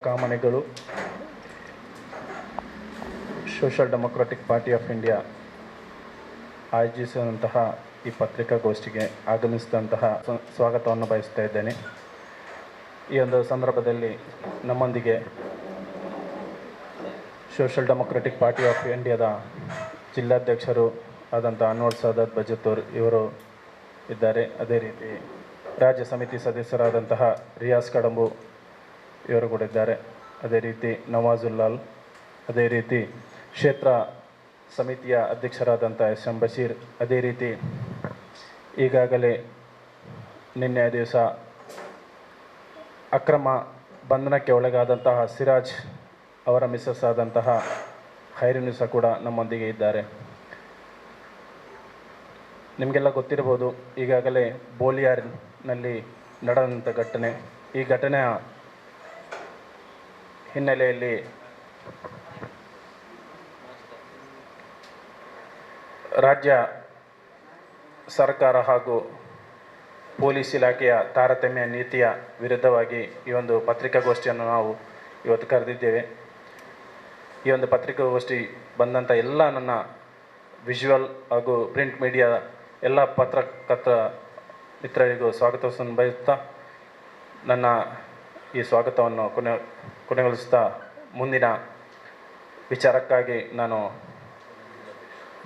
ಕಾಮನೆಗಳು social democratic party of India ಆಯೋಜಿಸಿದಂತಹ ಈ ಪತ್ರಿಕಾಗೋಷ್ಠಿಗೆ ಆಗಮಿಸಿದಂತಹ ಸ್ವಾಗತವನ್ನು ಬಯಸ್ತಾ ಇದ್ದೇನೆ. ಈ ಒಂದು ಸಂದರ್ಭದಲ್ಲಿ ನಮ್ಮೊಂದಿಗೆ ಸೋಷಿಯಲ್ ಡೆಮೊಕ್ರಾಟಿಕ್ ಪಾರ್ಟಿ ಆಫ್ ಇಂಡಿಯಾದ ಜಿಲ್ಲಾಧ್ಯಕ್ಷರು ಆದಂಥ ಅನ್ವರ್ ಸಾದತ್ ಬಜತ್ತೂರ್ ಇವರು ಇದ್ದಾರೆ. ಅದೇ ರೀತಿ ರಾಜ್ಯ ಸಮಿತಿ ಸದಸ್ಯರಾದಂತಹ ರಿಯಾಸ್ ಕಡಂಬು ಇವರು ಕೂಡ ಇದ್ದಾರೆ. ಅದೇ ರೀತಿ ನವಾಜುಲ್ಲಾಲ್, ಅದೇ ರೀತಿ ಕ್ಷೇತ್ರ ಸಮಿತಿಯ ಅಧ್ಯಕ್ಷರಾದಂಥ ಎಸ್.ಎಂ. ಬಶೀರ್, ಅದೇ ರೀತಿ ಈಗಾಗಲೇ ನಿನ್ನೆ ದಿವಸ ಅಕ್ರಮ ಬಂಧನಕ್ಕೆ ಒಳಗಾದಂತಹ ಸಿರಾಜ್ ಅವರ ಮಿಸಸ್ ಆದಂತಹ ಖೈರುನಿಸಾ ಕೂಡ ನಮ್ಮೊಂದಿಗೆ ಇದ್ದಾರೆ. ನಿಮಗೆಲ್ಲ ಗೊತ್ತಿರಬಹುದು, ಈಗಾಗಲೇ ಬೋಲಿಯಾರ್ನಲ್ಲಿ ನಡೆದಂಥ ಘಟನೆ. ಈ ಘಟನೆಯ ಹಿನ್ನೆಲೆಯಲ್ಲಿ ರಾಜ್ಯ ಸರ್ಕಾರ ಹಾಗೂ ಪೊಲೀಸ್ ಇಲಾಖೆಯ ತಾರತಮ್ಯ ನೀತಿಯ ವಿರುದ್ಧವಾಗಿ ಈ ಒಂದು ಪತ್ರಿಕಾಗೋಷ್ಠಿಯನ್ನು ನಾವು ಇವತ್ತು ಕರೆದಿದ್ದೇವೆ. ಈ ಒಂದು ಪತ್ರಿಕಾಗೋಷ್ಠಿ ಬಂದಂಥ ಎಲ್ಲ ನನ್ನ ವಿಜುವಲ್ ಹಾಗೂ ಪ್ರಿಂಟ್ ಮೀಡಿಯಾ ಎಲ್ಲ ಪತ್ರಕರ್ತ ಮಿತ್ರರಿಗೂ ಸ್ವಾಗತವನ್ನು ಬಯಸ್ತಾ ನನ್ನ ಈ ಸ್ವಾಗತವನ್ನು ಕೊನೆಗೊಳಿಸ್ತಾ ಮುಂದಿನ ವಿಚಾರಕ್ಕಾಗಿ ನಾನು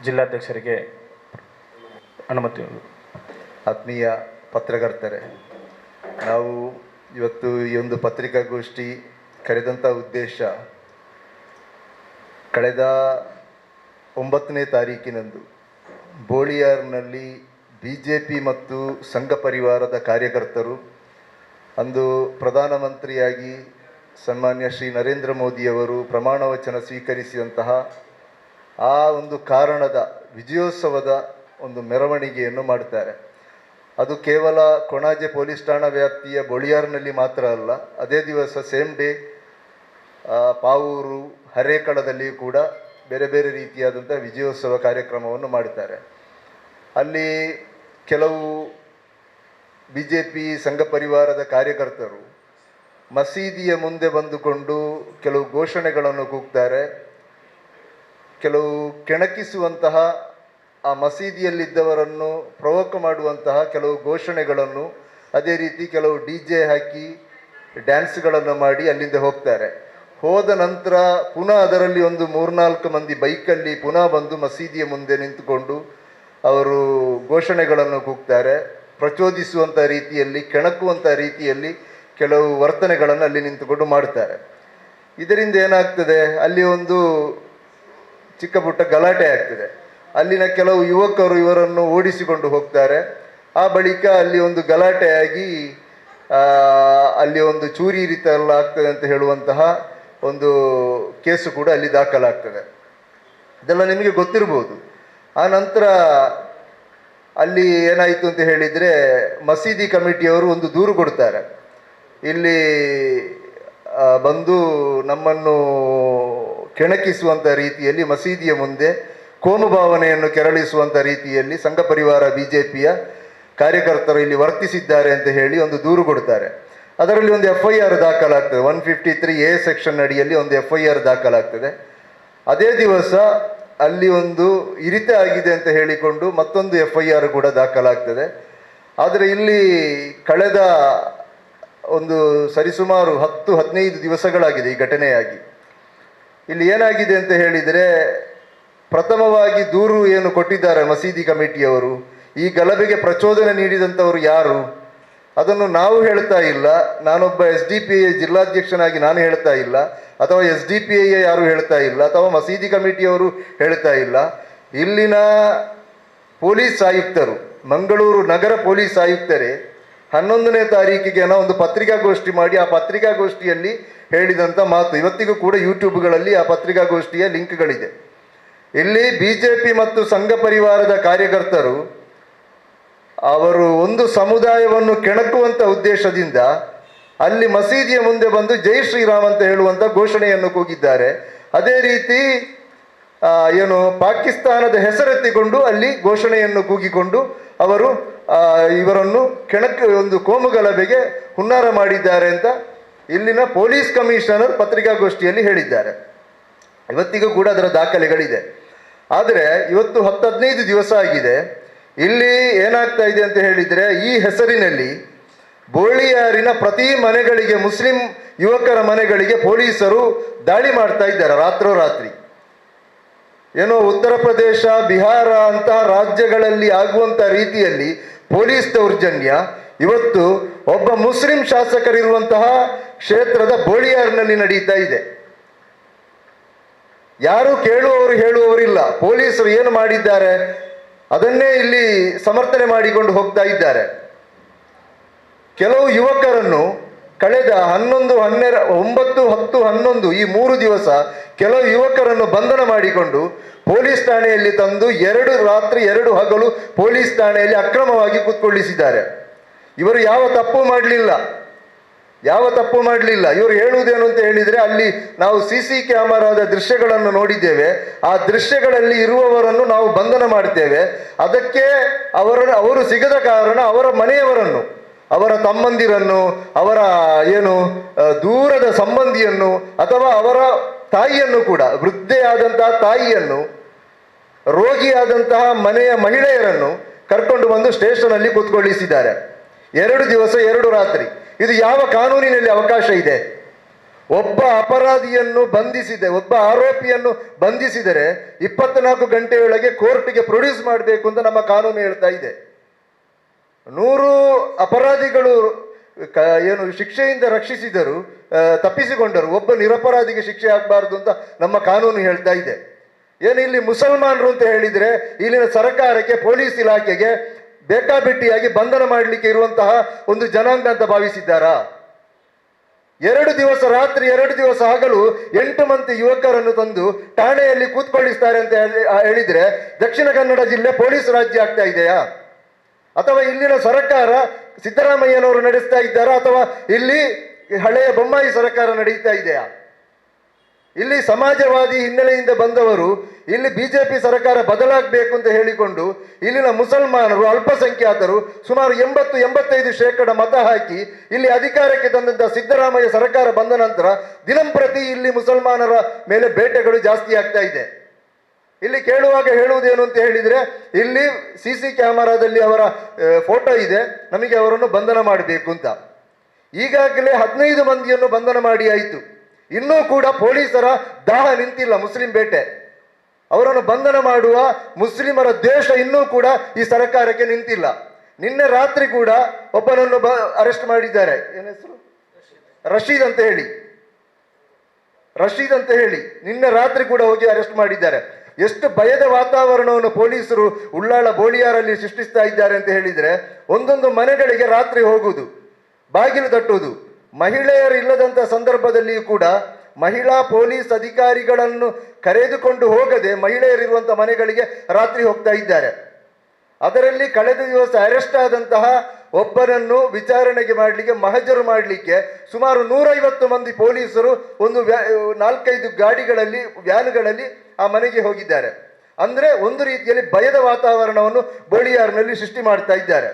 ಜಿಲ್ಲಾಧ್ಯಕ್ಷರಿಗೆ ಅನುಮತಿ. ಆತ್ಮೀಯ ಪತ್ರಕರ್ತರೆ, ನಾವು ಇವತ್ತು ಈ ಒಂದು ಪತ್ರಿಕಾಗೋಷ್ಠಿ ಕರೆದಂಥ ಉದ್ದೇಶ, ಕಳೆದ 9ನೇ ತಾರೀಕಿನಂದು ಬೋಳಿಯಾರ್ನಲ್ಲಿ BJP ಮತ್ತು ಸಂಘ ಪರಿವಾರದ ಕಾರ್ಯಕರ್ತರು ಅಂದು ಪ್ರಧಾನಮಂತ್ರಿಯಾಗಿ ಸನ್ಮಾನ್ಯ ಶ್ರೀ ನರೇಂದ್ರ ಮೋದಿಯವರು ಪ್ರಮಾಣ ವಚನ ಸ್ವೀಕರಿಸಿದಂತಹ ಆ ಒಂದು ಕಾರಣದ ವಿಜಯೋತ್ಸವದ ಒಂದು ಮೆರವಣಿಗೆಯನ್ನು ಮಾಡ್ತಾರೆ. ಅದು ಕೇವಲ ಕೊಣಾಜೆ ಪೊಲೀಸ್ ಠಾಣಾ ವ್ಯಾಪ್ತಿಯ ಬೋಳಿಯಾರ್ನಲ್ಲಿ ಮಾತ್ರ ಅಲ್ಲ, ಅದೇ ದಿವಸ ಸೇಮ್ ಡೇ ಪಾವೂರು, ಹರೇಕಳದಲ್ಲಿ ಕೂಡ ಬೇರೆ ಬೇರೆ ರೀತಿಯಾದಂಥ ವಿಜಯೋತ್ಸವ ಕಾರ್ಯಕ್ರಮವನ್ನು ಮಾಡ್ತಾರೆ. ಅಲ್ಲಿ ಕೆಲವು BJP ಸಂಘ ಪರಿವಾರದ ಕಾರ್ಯಕರ್ತರು ಮಸೀದಿಯ ಮುಂದೆ ಬಂದುಕೊಂಡು ಕೆಲವು ಘೋಷಣೆಗಳನ್ನು ಕೂಗ್ತಾರೆ. ಕೆಲವು ಕೆಣಕಿಸುವಂತಹ, ಆ ಮಸೀದಿಯಲ್ಲಿದ್ದವರನ್ನು ಪ್ರವೋಕ್ ಮಾಡುವಂತಹ ಕೆಲವು ಘೋಷಣೆಗಳನ್ನು, ಅದೇ ರೀತಿ ಕೆಲವು DJ ಹಾಕಿ ಡ್ಯಾನ್ಸ್ಗಳನ್ನು ಮಾಡಿ ಅಲ್ಲಿಂದ ಹೋಗ್ತಾರೆ. ಹೋದ ನಂತರ ಪುನಃ ಅದರಲ್ಲಿ ಒಂದು 3-4 ಮಂದಿ ಬೈಕಲ್ಲಿ ಪುನಃ ಬಂದು ಮಸೀದಿಯ ಮುಂದೆ ನಿಂತುಕೊಂಡು ಅವರು ಘೋಷಣೆಗಳನ್ನು ಕೂಗ್ತಾರೆ. ಪ್ರಚೋದಿಸುವಂಥ ರೀತಿಯಲ್ಲಿ, ಕೆಣಕುವಂಥ ರೀತಿಯಲ್ಲಿ ಕೆಲವು ವರ್ತನೆಗಳನ್ನು ಅಲ್ಲಿ ನಿಂತುಕೊಂಡು ಮಾಡ್ತಾರೆ. ಇದರಿಂದ ಏನಾಗ್ತದೆ, ಅಲ್ಲಿ ಒಂದು ಚಿಕ್ಕ ಪುಟ್ಟ ಗಲಾಟೆ ಆಗ್ತದೆ. ಅಲ್ಲಿನ ಕೆಲವು ಯುವಕರು ಇವರನ್ನು ಓಡಿಸಿಕೊಂಡು ಹೋಗ್ತಾರೆ. ಆ ಬಳಿಕ ಅಲ್ಲಿ ಒಂದು ಗಲಾಟೆಯಾಗಿ ಅಲ್ಲಿ ಒಂದು ಚೂರಿ ರೀತಿಯೆಲ್ಲ ಆಗ್ತದೆ ಅಂತ ಹೇಳುವಂತಹ ಒಂದು ಕೇಸು ಕೂಡ ಅಲ್ಲಿ ದಾಖಲಾಗ್ತದೆ. ಇದೆಲ್ಲ ನಿಮಗೆ ಗೊತ್ತಿರ್ಬೋದು. ಆ ನಂತರ ಅಲ್ಲಿ ಏನಾಯಿತು ಅಂತ ಹೇಳಿದರೆ, ಮಸೀದಿ ಕಮಿಟಿಯವರು ಒಂದು ದೂರು ಕೊಡ್ತಾರೆ. ಇಲ್ಲಿ ಬಂದು ನಮ್ಮನ್ನು ಕೆಣಕಿಸುವಂಥ ರೀತಿಯಲ್ಲಿ ಮಸೀದಿಯ ಮುಂದೆ ಕೋಮು ಭಾವನೆಯನ್ನು ಕೆರಳಿಸುವಂಥ ರೀತಿಯಲ್ಲಿ ಸಂಘ ಪರಿವಾರ BJPಯ ಕಾರ್ಯಕರ್ತರು ಇಲ್ಲಿ ವರ್ತಿಸಿದ್ದಾರೆ ಅಂತ ಹೇಳಿ ಒಂದು ದೂರು ಕೊಡ್ತಾರೆ. ಅದರಲ್ಲಿ ಒಂದು FIR ದಾಖಲಾಗ್ತದೆ. 153A ಸೆಕ್ಷನ್ ಅಡಿಯಲ್ಲಿ ಒಂದು FIR ದಾಖಲಾಗ್ತದೆ. ಅದೇ ದಿವಸ ಅಲ್ಲಿ ಒಂದು ಇರಿತ ಆಗಿದೆ ಅಂತ ಹೇಳಿಕೊಂಡು ಮತ್ತೊಂದು FIR ಕೂಡ ದಾಖಲಾಗ್ತದೆ. ಆದರೆ ಇಲ್ಲಿ ಕಳೆದ ಒಂದು ಸರಿಸುಮಾರು 10-15 ದಿವಸಗಳಾಗಿದೆ ಈ ಘಟನೆಯಾಗಿ. ಇಲ್ಲಿ ಏನಾಗಿದೆ ಅಂತ ಹೇಳಿದರೆ, ಪ್ರಥಮವಾಗಿ ದೂರು ಏನು ಕೊಟ್ಟಿದ್ದಾರೆ ಮಸೀದಿ ಕಮಿಟಿಯವರು, ಈ ಗಲಭೆಗೆ ಪ್ರಚೋದನೆ ನೀಡಿದಂಥವರು ಯಾರು ಅದನ್ನು ನಾವು ಹೇಳ್ತಾ ಇಲ್ಲ. ನಾನೊಬ್ಬ SDPI ಜಿಲ್ಲಾಧ್ಯಕ್ಷನಾಗಿ ನಾನು ಹೇಳ್ತಾ ಇಲ್ಲ, ಅಥವಾ SDPI ಯಾರು ಹೇಳ್ತಾ ಇಲ್ಲ, ಅಥವಾ ಮಸೀದಿ ಕಮಿಟಿಯವರು ಹೇಳ್ತಾ ಇಲ್ಲ. ಇಲ್ಲಿನ ಪೊಲೀಸ್ ಆಯುಕ್ತರು, ಮಂಗಳೂರು ನಗರ ಪೊಲೀಸ್ ಆಯುಕ್ತರೇ 11ನೇ ತಾರೀಕಿಗೆ ಒಂದು ಪತ್ರಿಕಾಗೋಷ್ಠಿ ಮಾಡಿ ಆ ಪತ್ರಿಕಾಗೋಷ್ಠಿಯಲ್ಲಿ ಹೇಳಿದಂಥ ಮಾತು ಇವತ್ತಿಗೂ ಕೂಡ ಯೂಟ್ಯೂಬ್ಗಳಲ್ಲಿ ಆ ಪತ್ರಿಕಾಗೋಷ್ಠಿಯ ಲಿಂಕ್ಗಳಿದೆ. ಇಲ್ಲಿ BJP ಮತ್ತು ಸಂಘ ಪರಿವಾರದ ಕಾರ್ಯಕರ್ತರು ಅವರು ಒಂದು ಸಮುದಾಯವನ್ನು ಕೆಣಕುವಂಥ ಉದ್ದೇಶದಿಂದ ಅಲ್ಲಿ ಮಸೀದಿಯ ಮುಂದೆ ಬಂದು ಜೈ ಶ್ರೀರಾಮ್ ಅಂತ ಹೇಳುವಂಥ ಘೋಷಣೆಯನ್ನು ಕೂಗಿದ್ದಾರೆ. ಅದೇ ರೀತಿ ಏನು ಪಾಕಿಸ್ತಾನದ ಹೆಸರೆತ್ತಿಕೊಂಡು ಅಲ್ಲಿ ಘೋಷಣೆಯನ್ನು ಕೂಗಿಕೊಂಡು ಅವರು ಇವರನ್ನು ಒಂದು ಕೋಮು ಗಲಭೆಗೆ ಹುನ್ನಾರ ಮಾಡಿದ್ದಾರೆ ಅಂತ ಇಲ್ಲಿನ ಪೊಲೀಸ್ ಕಮಿಷನರ್ ಪತ್ರಿಕಾಗೋಷ್ಠಿಯಲ್ಲಿ ಹೇಳಿದ್ದಾರೆ. ಇವತ್ತಿಗೂ ಕೂಡ ಅದರ ದಾಖಲೆಗಳಿದೆ. ಆದರೆ ಇವತ್ತು 10-15 ದಿವಸ ಆಗಿದೆ. ಇಲ್ಲಿ ಏನಾಗ್ತಾ ಇದೆ ಅಂತ ಹೇಳಿದರೆ, ಈ ಹೆಸರಿನಲ್ಲಿ ಬೋಳಿಯಾರಿನ ಪ್ರತಿ ಮನೆಗಳಿಗೆ, ಮುಸ್ಲಿಂ ಯುವಕರ ಮನೆಗಳಿಗೆ ಪೊಲೀಸರು ದಾಳಿ ಮಾಡ್ತಾ ಇದ್ದಾರೆ ರಾತ್ರೋರಾತ್ರಿ. ಏನೋ ಉತ್ತರ ಪ್ರದೇಶ, ಬಿಹಾರ ಅಂತಹ ರಾಜ್ಯಗಳಲ್ಲಿ ಆಗುವಂಥ ರೀತಿಯಲ್ಲಿ ಪೊಲೀಸ್ ದೌರ್ಜನ್ಯ ಇವತ್ತು ಒಬ್ಬ ಮುಸ್ಲಿಂ ಶಾಸಕರಿರುವಂತಹ ಕ್ಷೇತ್ರದ ಬೋಳಿಯಾರ್ನಲ್ಲಿ ನಡೀತಾ ಇದೆ. ಯಾರು ಕೇಳುವವರು ಹೇಳುವವರಿಲ್ಲ. ಪೊಲೀಸರು ಏನು ಮಾಡಿದ್ದಾರೆ ಅದನ್ನೇ ಇಲ್ಲಿ ಸಮರ್ಥನೆ ಮಾಡಿಕೊಂಡು ಹೋಗ್ತಾ ಇದ್ದಾರೆ. ಕೆಲವು ಯುವಕರನ್ನು ಕಳೆದ 11, 12, 9, 10, 11 ಈ 3 ದಿವಸ ಕೆಲವು ಯುವಕರನ್ನು ಬಂಧನ ಮಾಡಿಕೊಂಡು ಪೊಲೀಸ್ ಠಾಣೆಯಲ್ಲಿ ತಂದು 2 ರಾತ್ರಿ 2 ಹಗಲು ಪೊಲೀಸ್ ಠಾಣೆಯಲ್ಲಿ ಅಕ್ರಮವಾಗಿ ಕೂತ್ಕೊಳ್ಳಿಸಿದ್ದಾರೆ. ಇವರು ಯಾವ ತಪ್ಪು ಮಾಡಲಿಲ್ಲ. ಇವರು ಹೇಳುವುದೇನು ಅಂತ ಹೇಳಿದರೆ, ಅಲ್ಲಿ ನಾವು CC ಕ್ಯಾಮರಾದ ದೃಶ್ಯಗಳನ್ನು ನೋಡಿದ್ದೇವೆ. ಆ ದೃಶ್ಯಗಳಲ್ಲಿ ಇರುವವರನ್ನು ನಾವು ಬಂಧನ ಮಾಡ್ತೇವೆ. ಅದಕ್ಕೆ ಅವರು ಸಿಗದ ಕಾರಣ ಅವರ ಮನೆಯವರನ್ನು, ಅವರ ತಮ್ಮಂದಿರನ್ನು, ಅವರ ದೂರದ ಸಂಬಂಧಿಯನ್ನು ಅಥವಾ ಅವರ ತಾಯಿಯನ್ನು ಕೂಡ, ವೃದ್ಧೆಯಾದಂತಹ ತಾಯಿಯನ್ನು, ರೋಗಿಯಾದಂತಹ ಮನೆಯ ಮಹಿಳೆಯರನ್ನು ಕರ್ಕೊಂಡು ಬಂದು ಸ್ಟೇಷನಲ್ಲಿ ಕೂತ್ಕೊಳ್ಳಿಸಿದ್ದಾರೆ. 2 ದಿವಸ 2 ರಾತ್ರಿ. ಇದು ಯಾವ ಕಾನೂನಿನಲ್ಲಿ ಅವಕಾಶ ಇದೆ? ಒಬ್ಬ ಅಪರಾಧಿಯನ್ನು ಒಬ್ಬ ಆರೋಪಿಯನ್ನು ಬಂಧಿಸಿದರೆ 24 ಗಂಟೆಯೊಳಗೆ ಕೋರ್ಟ್ಗೆ ಪ್ರೊಡ್ಯೂಸ್ ಮಾಡಬೇಕು ಅಂತ ನಮ್ಮ ಕಾನೂನು ಹೇಳ್ತಾ ಇದೆ. 100 ಅಪರಾಧಿಗಳು ಶಿಕ್ಷೆಯಿಂದ ರಕ್ಷಿಸಿದರು, ತಪ್ಪಿಸಿಕೊಂಡರು, ಒಬ್ಬ ನಿರಪರಾಧಿಗೆ ಶಿಕ್ಷೆ ಆಗಬಾರ್ದು ಅಂತ ನಮ್ಮ ಕಾನೂನು ಹೇಳ್ತಾ ಇದೆ. ಇಲ್ಲಿ ಮುಸಲ್ಮಾನರು ಅಂತ ಹೇಳಿದರೆ ಇಲ್ಲಿನ ಸರ್ಕಾರಕ್ಕೆ, ಪೊಲೀಸ್ ಇಲಾಖೆಗೆ ಬೇಕಾಬಿಟ್ಟಿಯಾಗಿ ಬಂಧನ ಮಾಡಲಿಕ್ಕೆ ಇರುವಂತಹ ಒಂದು ಜನಾಂಗ ಅಂತ ಭಾವಿಸಿದ್ದಾರಾ? 2 ದಿವಸ ರಾತ್ರಿ 2 ದಿವಸ ಹಗಲು 8 ಮಂದಿ ಯುವಕರನ್ನು ತಂದು ಠಾಣೆಯಲ್ಲಿ ಕೂತ್ಕೊಳ್ಳಿಸ್ತಾರೆ ಅಂತ ಹೇಳಿದ್ರೆ ದಕ್ಷಿಣ ಕನ್ನಡ ಜಿಲ್ಲೆ ಪೊಲೀಸ್ ರಾಜ್ಯ ಆಗ್ತಾ ಇದೆಯಾ? ಅಥವಾ ಇಲ್ಲಿನ ಸರ್ಕಾರ ಸಿದ್ದರಾಮಯ್ಯನವರು ನಡೆಸ್ತಾ ಇದ್ದಾರಾ? ಅಥವಾ ಇಲ್ಲಿ ಹಳೆಯ ಬೊಮ್ಮಾಯಿ ಸರ್ಕಾರ ನಡೀತಾ ಇದೆಯಾ? ಇಲ್ಲಿ ಸಮಾಜವಾದಿ ಹಿನ್ನೆಲೆಯಿಂದ ಬಂದವರು ಇಲ್ಲಿ ಬಿಜೆಪಿ ಸರ್ಕಾರ ಬದಲಾಗಬೇಕು ಅಂತ ಹೇಳಿಕೊಂಡು ಇಲ್ಲಿನ ಮುಸಲ್ಮಾನರು, ಅಲ್ಪಸಂಖ್ಯಾತರು ಸುಮಾರು 80-85% ಮತ ಹಾಕಿ ಇಲ್ಲಿ ಅಧಿಕಾರಕ್ಕೆ ತಂದಂತಹ ಸಿದ್ದರಾಮಯ್ಯ ಸರ್ಕಾರ ಬಂದ ನಂತರ ದಿನಂಪ್ರತಿ ಇಲ್ಲಿ ಮುಸಲ್ಮಾನರ ಮೇಲೆ ಬೇಟೆಗಳು ಜಾಸ್ತಿ ಆಗ್ತಾ ಇದೆ. ಇಲ್ಲಿ ಕೇಳುವಾಗ ಹೇಳುವುದೇನು ಅಂತ ಹೇಳಿದರೆ, ಇಲ್ಲಿ CC ಕ್ಯಾಮರಾದಲ್ಲಿ ಅವರ ಫೋಟೋ ಇದೆ, ನಮಗೆ ಅವರನ್ನು ಬಂಧನ ಮಾಡಬೇಕು ಅಂತ. ಈಗಾಗಲೇ 15 ಮಂದಿಯನ್ನು ಬಂಧನ ಮಾಡಿ ಆಯಿತು. ಇನ್ನೂ ಕೂಡ ಪೊಲೀಸರ ದಾಹ ನಿಂತಿಲ್ಲ. ಮುಸ್ಲಿಂ ಬೇಟೆ, ಅವರನ್ನು ಬಂಧನ ಮಾಡುವ ಮುಸ್ಲಿಮರ ದ್ವೇಷ ಇನ್ನೂ ಕೂಡ ಈ ಸರ್ಕಾರಕ್ಕೆ ನಿಂತಿಲ್ಲ. ನಿನ್ನೆ ರಾತ್ರಿ ಕೂಡ ಒಬ್ಬನನ್ನು ಅರೆಸ್ಟ್ ಮಾಡಿದ್ದಾರೆ. ಏನ ಹೆಸರು? ರಶೀದ್ ಅಂತ ಹೇಳಿ ನಿನ್ನೆ ರಾತ್ರಿ ಕೂಡ ಹೋಗಿ ಅರೆಸ್ಟ್ ಮಾಡಿದ್ದಾರೆ. ಎಷ್ಟು ಭಯದ ವಾತಾವರಣವನ್ನು ಪೊಲೀಸರು ಉಳ್ಳಾಳ ಬೋಳಿಯಾರಲ್ಲಿ ಸೃಷ್ಟಿಸ್ತಾ ಇದ್ದಾರೆ ಅಂತ ಹೇಳಿದರೆ, ಒಂದೊಂದು ಮನೆಗಳಿಗೆ ರಾತ್ರಿ ಹೋಗುವುದು, ಬಾಗಿಲು ತಟ್ಟುವುದು, ಮಹಿಳೆಯರು ಇಲ್ಲದಂಥ ಸಂದರ್ಭದಲ್ಲಿಯೂ ಕೂಡ ಮಹಿಳಾ ಪೊಲೀಸ್ ಅಧಿಕಾರಿಗಳನ್ನು ಕರೆದುಕೊಂಡು ಹೋಗದೆ ಮಹಿಳೆಯರಿರುವಂಥ ಮನೆಗಳಿಗೆ ರಾತ್ರಿ ಹೋಗ್ತಾ ಇದ್ದಾರೆ. ಅದರಲ್ಲಿ ಕಳೆದ ದಿವಸ ಅರೆಸ್ಟ್ ಆದಂತಹ ಒಬ್ಬನನ್ನು ವಿಚಾರಣೆಗೆ ಮಾಡಲಿಕ್ಕೆ, ಮಹಜರು ಮಾಡಲಿಕ್ಕೆ ಸುಮಾರು 150 ಮಂದಿ ಪೊಲೀಸರು ಒಂದು 4-5 ಗಾಡಿಗಳಲ್ಲಿ, ವ್ಯಾನುಗಳಲ್ಲಿ ಆ ಮನೆಗೆ ಹೋಗಿದ್ದಾರೆ. ಅಂದರೆ ಒಂದು ರೀತಿಯಲ್ಲಿ ಭಯದ ವಾತಾವರಣವನ್ನು ಬೋಳಿಯಾರ್ನಲ್ಲಿ ಸೃಷ್ಟಿ ಮಾಡ್ತಾ ಇದ್ದಾರೆ.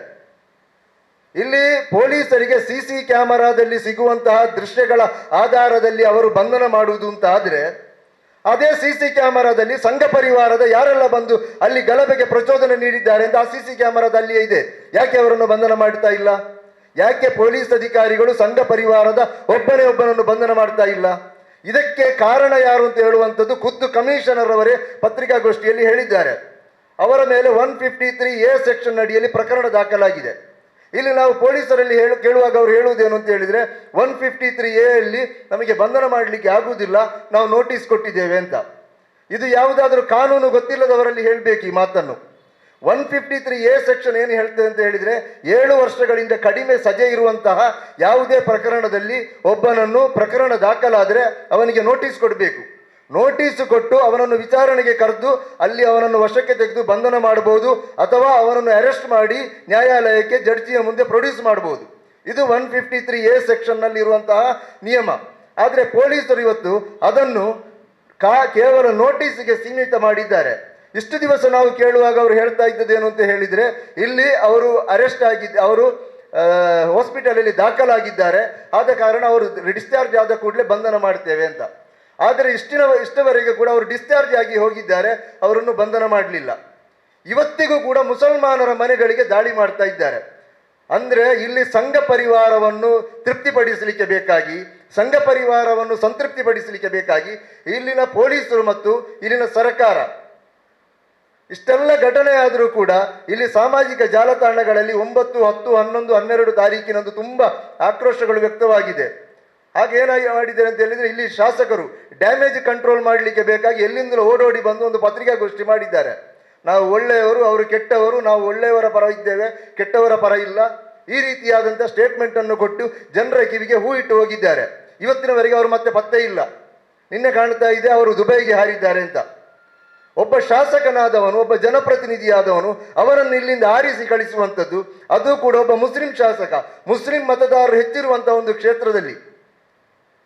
ಇಲ್ಲಿ ಪೊಲೀಸರಿಗೆ CC ಕ್ಯಾಮರಾದಲ್ಲಿ ಸಿಗುವಂತಹ ದೃಶ್ಯಗಳ ಆಧಾರದಲ್ಲಿ ಅವರು ಬಂಧನ ಮಾಡುವುದು ಅಂತ ಆದರೆ, ಅದೇ CC ಕ್ಯಾಮರಾದಲ್ಲಿ ಸಂಘ ಪರಿವಾರದ ಯಾರೆಲ್ಲ ಬಂದು ಅಲ್ಲಿ ಗಲಭೆಗೆ ಪ್ರಚೋದನೆ ನೀಡಿದ್ದಾರೆ ಅಂತ ಆ CC ಕ್ಯಾಮರಾದಲ್ಲಿಯೇ ಇದೆ. ಯಾಕೆ ಅವರನ್ನು ಬಂಧನ ಮಾಡ್ತಾ ಇಲ್ಲ? ಯಾಕೆ ಪೊಲೀಸ್ ಅಧಿಕಾರಿಗಳು ಸಂಘ ಪರಿವಾರದ ಒಬ್ಬನನ್ನು ಬಂಧನ ಮಾಡ್ತಾ ಇಲ್ಲ? ಇದಕ್ಕೆ ಕಾರಣ ಯಾರು ಅಂತ ಹೇಳುವಂಥದ್ದು ಖುದ್ದು ಕಮಿಷನರ್ ಅವರೇ ಪತ್ರಿಕಾಗೋಷ್ಠಿಯಲ್ಲಿ ಹೇಳಿದ್ದಾರೆ. ಅವರ ಮೇಲೆ 153A ಸೆಕ್ಷನ್ ಅಡಿಯಲ್ಲಿ ಪ್ರಕರಣ ದಾಖಲಾಗಿದೆ. ಇಲ್ಲಿ ನಾವು ಪೊಲೀಸರಲ್ಲಿ ಕೇಳುವಾಗ ಅವರು ಹೇಳುವುದೇನು ಅಂತ ಹೇಳಿದರೆ, 153A ಅಲ್ಲಿ ನಮಗೆ ಬಂಧನ ಮಾಡಲಿಕ್ಕೆ ಆಗುವುದಿಲ್ಲ, ನಾವು ನೋಟಿಸ್ ಕೊಟ್ಟಿದ್ದೇವೆ ಅಂತ. ಇದು ಯಾವುದಾದ್ರೂ ಕಾನೂನು ಗೊತ್ತಿಲ್ಲದವರಲ್ಲಿ ಹೇಳಬೇಕು ಈ ಮಾತನ್ನು. 153A ಸೆಕ್ಷನ್ ಏನು ಹೇಳ್ತದೆ ಅಂತ ಹೇಳಿದರೆ, 7 ವರ್ಷಗಳಿಂದ ಕಡಿಮೆ ಸಜೆ ಇರುವಂತಹ ಯಾವುದೇ ಪ್ರಕರಣದಲ್ಲಿ ಒಬ್ಬನನ್ನು ಪ್ರಕರಣ ದಾಖಲಾದರೆ ಅವನಿಗೆ ನೋಟಿಸ್ ಕೊಡಬೇಕು. ನೋಟಿಸ್ ಕೊಟ್ಟು ಅವನನ್ನು ವಿಚಾರಣೆಗೆ ಕರೆದು ಅಲ್ಲಿ ಅವನನ್ನು ವಶಕ್ಕೆ ತೆಗೆದು ಬಂಧನ ಮಾಡಬಹುದು, ಅಥವಾ ಅವನನ್ನು ಅರೆಸ್ಟ್ ಮಾಡಿ ನ್ಯಾಯಾಲಯಕ್ಕೆ ಜಡ್ಜಿಯ ಮುಂದೆ ಪ್ರೊಡ್ಯೂಸ್ ಮಾಡಬಹುದು. ಇದು 153A ಸೆಕ್ಷನ್ನಲ್ಲಿ ಇರುವಂತಹ ನಿಯಮ. ಆದರೆ ಪೊಲೀಸರು ಇವತ್ತು ಅದನ್ನು ಕೇವಲ ನೋಟಿಸ್ಗೆ ಸೀಮಿತ ಮಾಡಿದ್ದಾರೆ. ಇಷ್ಟು ದಿವಸ ನಾವು ಕೇಳುವಾಗ ಅವರು ಹೇಳ್ತಾ ಇದ್ದದ್ದೇನು ಅಂತ ಹೇಳಿದರೆ, ಇಲ್ಲಿ ಅವರು ಅರೆಸ್ಟ್ ಆಗಿದ್ದು, ಅವರು ಹಾಸ್ಪಿಟಲಲ್ಲಿ ದಾಖಲಾಗಿದ್ದಾರೆ, ಆದ ಕಾರಣ ಅವರು ಡಿಸ್ಚಾರ್ಜ್ ಆದ ಕೂಡಲೇ ಬಂಧನ ಮಾಡ್ತೇವೆ ಅಂತ. ಆದರೆ ಇಷ್ಟವರೆಗೆ ಕೂಡ ಅವರು ಡಿಸ್ಚಾರ್ಜ್ ಆಗಿ ಹೋಗಿದ್ದಾರೆ, ಅವರನ್ನು ಬಂಧನ ಮಾಡಲಿಲ್ಲ. ಇವತ್ತಿಗೂ ಕೂಡ ಮುಸಲ್ಮಾನರ ಮನೆಗಳಿಗೆ ದಾಳಿ ಮಾಡ್ತಾ ಇದ್ದಾರೆ. ಅಂದರೆ ಇಲ್ಲಿ ಸಂಘ ಪರಿವಾರವನ್ನು ತೃಪ್ತಿಪಡಿಸಲಿಕ್ಕೆ ಬೇಕಾಗಿ, ಸಂಘ ಪರಿವಾರವನ್ನು ಸಂತೃಪ್ತಿಪಡಿಸಲಿಕ್ಕೆ ಬೇಕಾಗಿ ಇಲ್ಲಿನ ಪೊಲೀಸರು ಮತ್ತು ಇಲ್ಲಿನ ಸರ್ಕಾರ ಇಷ್ಟೆಲ್ಲ ಘಟನೆ ಆದರೂ ಕೂಡ ಇಲ್ಲಿ ಸಾಮಾಜಿಕ ಜಾಲತಾಣಗಳಲ್ಲಿ 9, 10, 11, 12 ತಾರೀಕಿನಂದು ತುಂಬ ಆಕ್ರೋಶಗಳು ವ್ಯಕ್ತವಾಗಿದೆ. ಹಾಗೇನಾಗಿ ಮಾಡಿದ್ದಾರೆ ಅಂತ ಹೇಳಿದರೆ, ಇಲ್ಲಿ ಶಾಸಕರು ಡ್ಯಾಮೇಜ್ ಕಂಟ್ರೋಲ್ ಮಾಡಲಿಕ್ಕೆ ಬೇಕಾಗಿ ಎಲ್ಲಿಂದಲೂ ಓಡೋಡಿ ಬಂದು ಒಂದು ಪತ್ರಿಕಾಗೋಷ್ಠಿ ಮಾಡಿದ್ದಾರೆ. ನಾವು ಒಳ್ಳೆಯವರು, ಅವರು ಕೆಟ್ಟವರು, ನಾವು ಒಳ್ಳೆಯವರ ಪರ ಇದ್ದೇವೆ, ಕೆಟ್ಟವರ ಪರ ಇಲ್ಲ, ಈ ರೀತಿಯಾದಂಥ ಸ್ಟೇಟ್ಮೆಂಟನ್ನು ಕೊಟ್ಟು ಜನರ ಕಿವಿಗೆ ಹೂ ಇಟ್ಟು ಹೋಗಿದ್ದಾರೆ. ಇವತ್ತಿನವರೆಗೆ ಅವರು ಮತ್ತೆ ಪತ್ತೆ ಇಲ್ಲ. ನಿನ್ನೆ ಕಾಣ್ತಾ ಇದೆ ಅವರು ದುಬೈಗೆ ಹಾರಿದ್ದಾರೆ ಅಂತ. ಒಬ್ಬ ಶಾಸಕನಾದವನು, ಒಬ್ಬ ಜನಪ್ರತಿನಿಧಿಯಾದವನು ಅವರನ್ನು ಇಲ್ಲಿಂದ ಆರಿಸಿ ಕಳಿಸುವಂಥದ್ದು, ಅದು ಕೂಡ ಒಬ್ಬ ಮುಸ್ಲಿಂ ಶಾಸಕ, ಮುಸ್ಲಿಂ ಮತದಾರರು ಹೆಚ್ಚಿರುವಂಥ ಒಂದು ಕ್ಷೇತ್ರದಲ್ಲಿ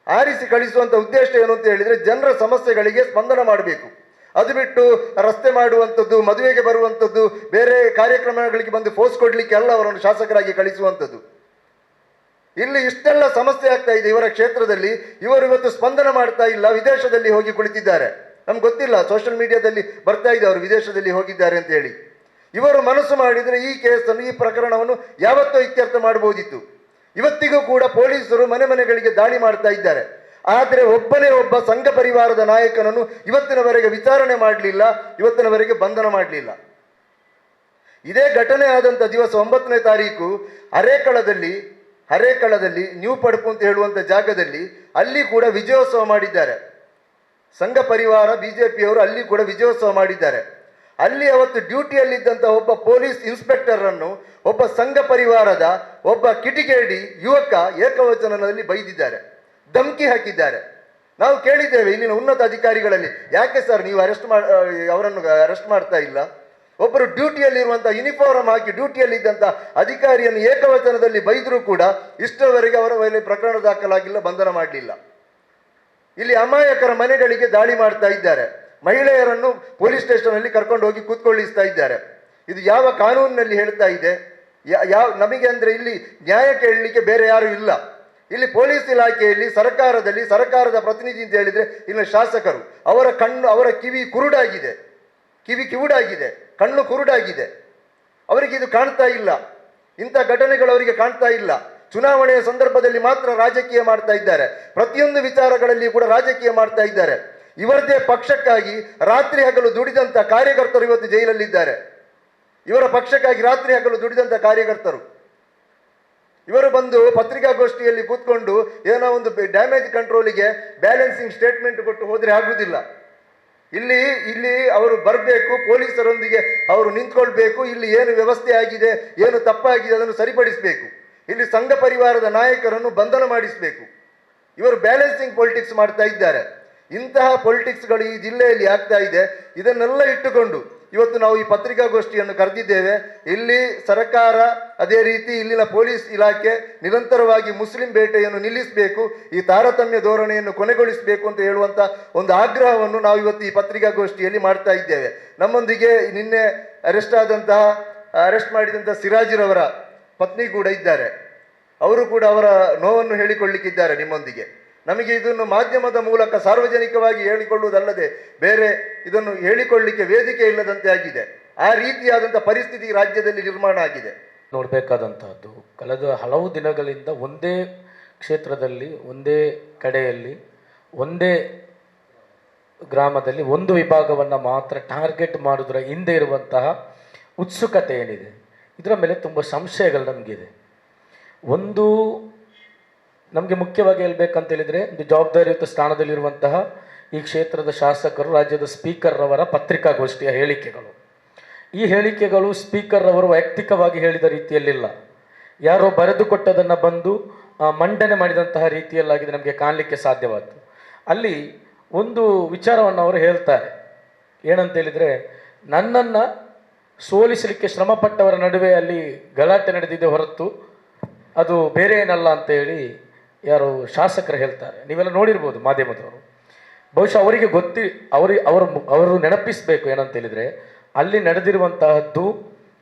ಆರಿಸಿ ಕಳಿಸುವಂಥ ಉದ್ದೇಶ ಏನು ಅಂತ ಹೇಳಿದರೆ, ಜನರ ಸಮಸ್ಯೆಗಳಿಗೆ ಸ್ಪಂದನ ಮಾಡಬೇಕು. ಅದು ಬಿಟ್ಟು ರಸ್ತೆ ಮಾಡುವಂಥದ್ದು, ಮದುವೆಗೆ ಬರುವಂಥದ್ದು, ಬೇರೆ ಕಾರ್ಯಕ್ರಮಗಳಿಗೆ ಬಂದು ಫೋರ್ಸ್ ಕೊಡಲಿಕ್ಕೆ ಎಲ್ಲ ಅವರನ್ನು ಶಾಸಕರಾಗಿ ಕಳಿಸುವಂಥದ್ದು. ಇಲ್ಲಿ ಇಷ್ಟೆಲ್ಲ ಸಮಸ್ಯೆ ಆಗ್ತಾ ಇದೆ ಇವರ ಕ್ಷೇತ್ರದಲ್ಲಿ. ಇವರು ಇವತ್ತು ಸ್ಪಂದನ ಮಾಡ್ತಾ ಇಲ್ಲ, ವಿದೇಶದಲ್ಲಿ ಹೋಗಿ ಕುಳಿತಿದ್ದಾರೆ. ನಮ್ಗೆ ಗೊತ್ತಿಲ್ಲ, ಸೋಷಿಯಲ್ ಮೀಡಿಯಾದಲ್ಲಿ ಬರ್ತಾ ಇದೆ ಅವರು ವಿದೇಶದಲ್ಲಿ ಹೋಗಿದ್ದಾರೆ ಅಂತ ಹೇಳಿ. ಇವರು ಮನಸ್ಸು ಮಾಡಿದರೆ ಈ ಕೇಸನ್ನು, ಈ ಪ್ರಕರಣವನ್ನು ಯಾವತ್ತೋ ಇತ್ಯರ್ಥ ಮಾಡಬಹುದಿತ್ತು. ಇವತ್ತಿಗೂ ಕೂಡ ಪೊಲೀಸರು ಮನೆ ಮನೆಗಳಿಗೆ ದಾಳಿ ಮಾಡ್ತಾ ಇದ್ದಾರೆ. ಆದರೆ ಒಬ್ಬನೇ ಒಬ್ಬ ಸಂಘ ಪರಿವಾರದ ನಾಯಕನನ್ನು ಇವತ್ತಿನವರೆಗೆ ವಿಚಾರಣೆ ಮಾಡಲಿಲ್ಲ, ಇವತ್ತಿನವರೆಗೆ ಬಂಧನ ಮಾಡಲಿಲ್ಲ. ಇದೇ ಘಟನೆ ಆದಂಥ ದಿವಸ 9ನೇ ತಾರೀಕು ಹರೇಕಳದಲ್ಲಿ ನ್ಯೂ ಪಡ್ಪು ಅಂತ ಹೇಳುವಂಥ ಜಾಗದಲ್ಲಿ ಅಲ್ಲಿ ಕೂಡ ವಿಜಯೋತ್ಸವ ಮಾಡಿದ್ದಾರೆ. ಸಂಘ ಪರಿವಾರ ಬಿಜೆಪಿಯವರು ಅಲ್ಲಿ ಕೂಡ ವಿಜಯೋತ್ಸವ ಮಾಡಿದ್ದಾರೆ. ಅಲ್ಲಿ ಅವತ್ತು ಡ್ಯೂಟಿಯಲ್ಲಿದ್ದಂಥ ಒಬ್ಬ ಪೊಲೀಸ್ ಇನ್ಸ್ಪೆಕ್ಟರ್ ಅನ್ನು ಒಬ್ಬ ಸಂಘ ಪರಿವಾರದ ಒಬ್ಬ ಕಿಟಿಗೇಡಿ ಯುವಕ ಏಕವಚನದಲ್ಲಿ ಬೈದಿದ್ದಾರೆ, ಧಮಕಿ ಹಾಕಿದ್ದಾರೆ. ನಾವು ಕೇಳಿದ್ದೇವೆ ಇಲ್ಲಿನ ಉನ್ನತ ಅಧಿಕಾರಿಗಳಲ್ಲಿ, ಯಾಕೆ ಸರ್ ನೀವು ಅವರನ್ನು ಅರೆಸ್ಟ್ ಮಾಡ್ತಾ ಇಲ್ಲ? ಒಬ್ಬರು ಡ್ಯೂಟಿಯಲ್ಲಿರುವಂಥ ಯೂನಿಫಾರ್ಮ್ ಹಾಕಿ ಡ್ಯೂಟಿಯಲ್ಲಿದ್ದಂಥ ಅಧಿಕಾರಿಯನ್ನು ಏಕವಚನದಲ್ಲಿ ಬೈದರೂ ಕೂಡ ಇಷ್ಟರವರೆಗೆ ಅವರ ಮೇಲೆ ಪ್ರಕರಣ ದಾಖಲಾಗಿಲ್ಲ, ಬಂಧನ ಮಾಡಲಿಲ್ಲ. ಇಲ್ಲಿ ಅಮಾಯಕರ ಮನೆಗಳಿಗೆ ದಾಳಿ ಮಾಡ್ತಾ ಇದ್ದಾರೆ, ಮಹಿಳೆಯರನ್ನು ಪೊಲೀಸ್ ಸ್ಟೇಷನಲ್ಲಿ ಕರ್ಕೊಂಡು ಹೋಗಿ ಕೂತ್ಕೊಳ್ಳಿಸ್ತಾ ಇದ್ದಾರೆ. ಇದು ಯಾವ ಕಾನೂನಿನಲ್ಲಿ ಹೇಳ್ತಾ ಇದೆ? ನಮಗೆ ಅಂದರೆ ಇಲ್ಲಿ ನ್ಯಾಯ ಕೇಳಲಿಕ್ಕೆ ಬೇರೆ ಯಾರೂ ಇಲ್ಲ. ಇಲ್ಲಿ ಪೊಲೀಸ್ ಇಲಾಖೆಯಲ್ಲಿ, ಸರ್ಕಾರದ ಪ್ರತಿನಿಧಿ ಅಂತ ಹೇಳಿದರೆ ಇನ್ನು ಶಾಸಕರು, ಅವರ ಕಿವಿ ಕಿವುಡಾಗಿದೆ, ಕಣ್ಣು ಕುರುಡಾಗಿದೆ. ಅವರಿಗೆ ಇದು ಕಾಣ್ತಾ ಇಲ್ಲ, ಇಂಥ ಘಟನೆಗಳು ಅವರಿಗೆ ಕಾಣ್ತಾ ಇಲ್ಲ. ಚುನಾವಣೆಯ ಸಂದರ್ಭದಲ್ಲಿ ಮಾತ್ರ ರಾಜಕೀಯ ಮಾಡ್ತಾ ಇದ್ದಾರೆ, ಪ್ರತಿಯೊಂದು ವಿಚಾರಗಳಲ್ಲಿ ಕೂಡ ರಾಜಕೀಯ ಮಾಡ್ತಾ ಇದ್ದಾರೆ. ಇವರದೇ ಪಕ್ಷಕ್ಕಾಗಿ ರಾತ್ರಿ ಹಗಲು ದುಡಿದಂಥ ಕಾರ್ಯಕರ್ತರು ಇವತ್ತು ಜೈಲಲ್ಲಿದ್ದಾರೆ. ಇವರ ಪಕ್ಷಕ್ಕಾಗಿ ರಾತ್ರಿ ಹಗಲು ದುಡಿದಂಥ ಕಾರ್ಯಕರ್ತರು ಇವರು ಬಂದು ಪತ್ರಿಕಾಗೋಷ್ಠಿಯಲ್ಲಿ ಕೂತ್ಕೊಂಡು ಏನೋ ಒಂದು ಡ್ಯಾಮೇಜ್ ಕಂಟ್ರೋಲಿಗೆ ಬ್ಯಾಲೆನ್ಸಿಂಗ್ ಸ್ಟೇಟ್ಮೆಂಟ್ ಕೊಟ್ಟು ಹೋದರೆ ಆಗುವುದಿಲ್ಲ. ಇಲ್ಲಿ ಅವರು ಬರಬೇಕು, ಪೊಲೀಸರೊಂದಿಗೆ ಅವರು ನಿಂತ್ಕೊಳ್ಬೇಕು, ಇಲ್ಲಿ ಏನು ವ್ಯವಸ್ಥೆ ಆಗಿದೆ, ಏನು ತಪ್ಪಾಗಿದೆ ಅದನ್ನು ಸರಿಪಡಿಸಬೇಕು, ಇಲ್ಲಿ ಸಂಘ ಪರಿವಾರದ ನಾಯಕರನ್ನು ಬಂಧನ ಮಾಡಿಸಬೇಕು. ಇವರು ಬ್ಯಾಲೆನ್ಸಿಂಗ್ ಪೊಲಿಟಿಕ್ಸ್ ಮಾಡ್ತಾ ಇದ್ದಾರೆ. ಇಂತಹ ಪೊಲಿಟಿಕ್ಸ್ಗಳು ಈ ಜಿಲ್ಲೆಯಲ್ಲಿ ಆಗ್ತಾ ಇದೆ. ಇದನ್ನೆಲ್ಲ ಇಟ್ಟುಕೊಂಡು ಇವತ್ತು ನಾವು ಈ ಪತ್ರಿಕಾಗೋಷ್ಠಿಯನ್ನು ಕರೆದಿದ್ದೇವೆ. ಇಲ್ಲಿ ಸರ್ಕಾರ, ಅದೇ ರೀತಿ ಇಲ್ಲಿನ ಪೊಲೀಸ್ ಇಲಾಖೆ ನಿರಂತರವಾಗಿ ಮುಸ್ಲಿಂ ಬೇಟೆಯನ್ನು ನಿಲ್ಲಿಸಬೇಕು, ಈ ತಾರತಮ್ಯ ಧೋರಣೆಯನ್ನು ಕೊನೆಗೊಳಿಸಬೇಕು ಅಂತ ಹೇಳುವಂಥ ಒಂದು ಆಗ್ರಹವನ್ನು ನಾವು ಇವತ್ತು ಈ ಪತ್ರಿಕಾಗೋಷ್ಠಿಯಲ್ಲಿ ಮಾಡ್ತಾ ಇದ್ದೇವೆ. ನಮ್ಮೊಂದಿಗೆ ನಿನ್ನೆ ಅರೆಸ್ಟ್ ಮಾಡಿದಂಥ ಸಿರಾಜ್ರವರ ಪತ್ನಿ ಕೂಡ ಇದ್ದಾರೆ. ಅವರು ಕೂಡ ಅವರ ನೋವನ್ನು ಹೇಳಿಕೊಳ್ಳಿಕ್ಕಿದ್ದಾರೆ ನಿಮ್ಮೊಂದಿಗೆ. ನಮಗೆ ಇದನ್ನು ಮಾಧ್ಯಮದ ಮೂಲಕ ಸಾರ್ವಜನಿಕವಾಗಿ ಹೇಳಿಕೊಳ್ಳುವುದಲ್ಲದೆ ಬೇರೆ ಇದನ್ನು ಹೇಳಿಕೊಳ್ಳಲಿಕ್ಕೆ ವೇದಿಕೆ ಇಲ್ಲದಂತೆ ಆಗಿದೆ. ಆ ರೀತಿಯಾದಂಥ ಪರಿಸ್ಥಿತಿ ರಾಜ್ಯದಲ್ಲಿ ನಿರ್ಮಾಣ ಆಗಿದೆ. ನೋಡಬೇಕಾದಂತಹದ್ದು, ಕಳೆದ ಹಲವು ದಿನಗಳಿಂದ ಒಂದೇ ಕ್ಷೇತ್ರದಲ್ಲಿ, ಒಂದೇ ಕಡೆಯಲ್ಲಿ, ಒಂದೇ ಗ್ರಾಮದಲ್ಲಿ ಒಂದು ವಿಭಾಗವನ್ನು ಮಾತ್ರ ಟಾರ್ಗೆಟ್ ಮಾಡೋದರ ಹಿಂದೆ ಇರುವಂತಹ ಉತ್ಸುಕತೆ ಏನಿದೆ, ಇದರ ಮೇಲೆ ತುಂಬ ಸಂಶಯಗಳು ನಮಗಿದೆ. ಒಂದು, ನಮಗೆ ಮುಖ್ಯವಾಗಿ ಹೇಳಬೇಕಂತ ಹೇಳಿದರೆ, ಒಂದು ಜವಾಬ್ದಾರಿಯುತ ಸ್ಥಾನದಲ್ಲಿರುವಂತಹ ಈ ಕ್ಷೇತ್ರದ ಶಾಸಕರು, ರಾಜ್ಯದ ಸ್ಪೀಕರ್ ಅವರ ಪತ್ರಿಕಾಗೋಷ್ಠಿಯ ಹೇಳಿಕೆಗಳು, ಈ ಹೇಳಿಕೆಗಳು ಸ್ಪೀಕರ್ ಅವರು ವೈಯಕ್ತಿಕವಾಗಿ ಹೇಳಿದ ರೀತಿಯಲ್ಲಿಲ್ಲ, ಯಾರೋ ಬರೆದುಕೊಟ್ಟದನ್ನು ಬಂದು ಮಂಡನೆ ಮಾಡಿದಂತಹ ರೀತಿಯಲ್ಲಾಗಿದೆ ನಮಗೆ ಕಾಣಲಿಕ್ಕೆ ಸಾಧ್ಯವಾಯಿತು. ಅಲ್ಲಿ ಒಂದು ವಿಚಾರವನ್ನು ಅವರು ಹೇಳ್ತಾರೆ, ಏನಂತೇಳಿದರೆ, ನನ್ನನ್ನು ಸೋಲಿಸಲಿಕ್ಕೆ ಶ್ರಮಪಟ್ಟವರ ನಡುವೆ ಅಲ್ಲಿ ಗಲಾಟೆ ನಡೆದಿದೆ ಹೊರತು ಅದು ಬೇರೆ ಏನಲ್ಲ ಅಂತೇಳಿ ಯಾರು ಶಾಸಕರು ಹೇಳ್ತಾರೆ. ನೀವೆಲ್ಲ ನೋಡಿರ್ಬೋದು ಮಾಧ್ಯಮದವರು. ಬಹುಶಃ ಅವರಿಗೆ ಅವರು ನೆನಪಿಸಬೇಕು ಏನಂತೇಳಿದರೆ, ಅಲ್ಲಿ ನಡೆದಿರುವಂತಹದ್ದು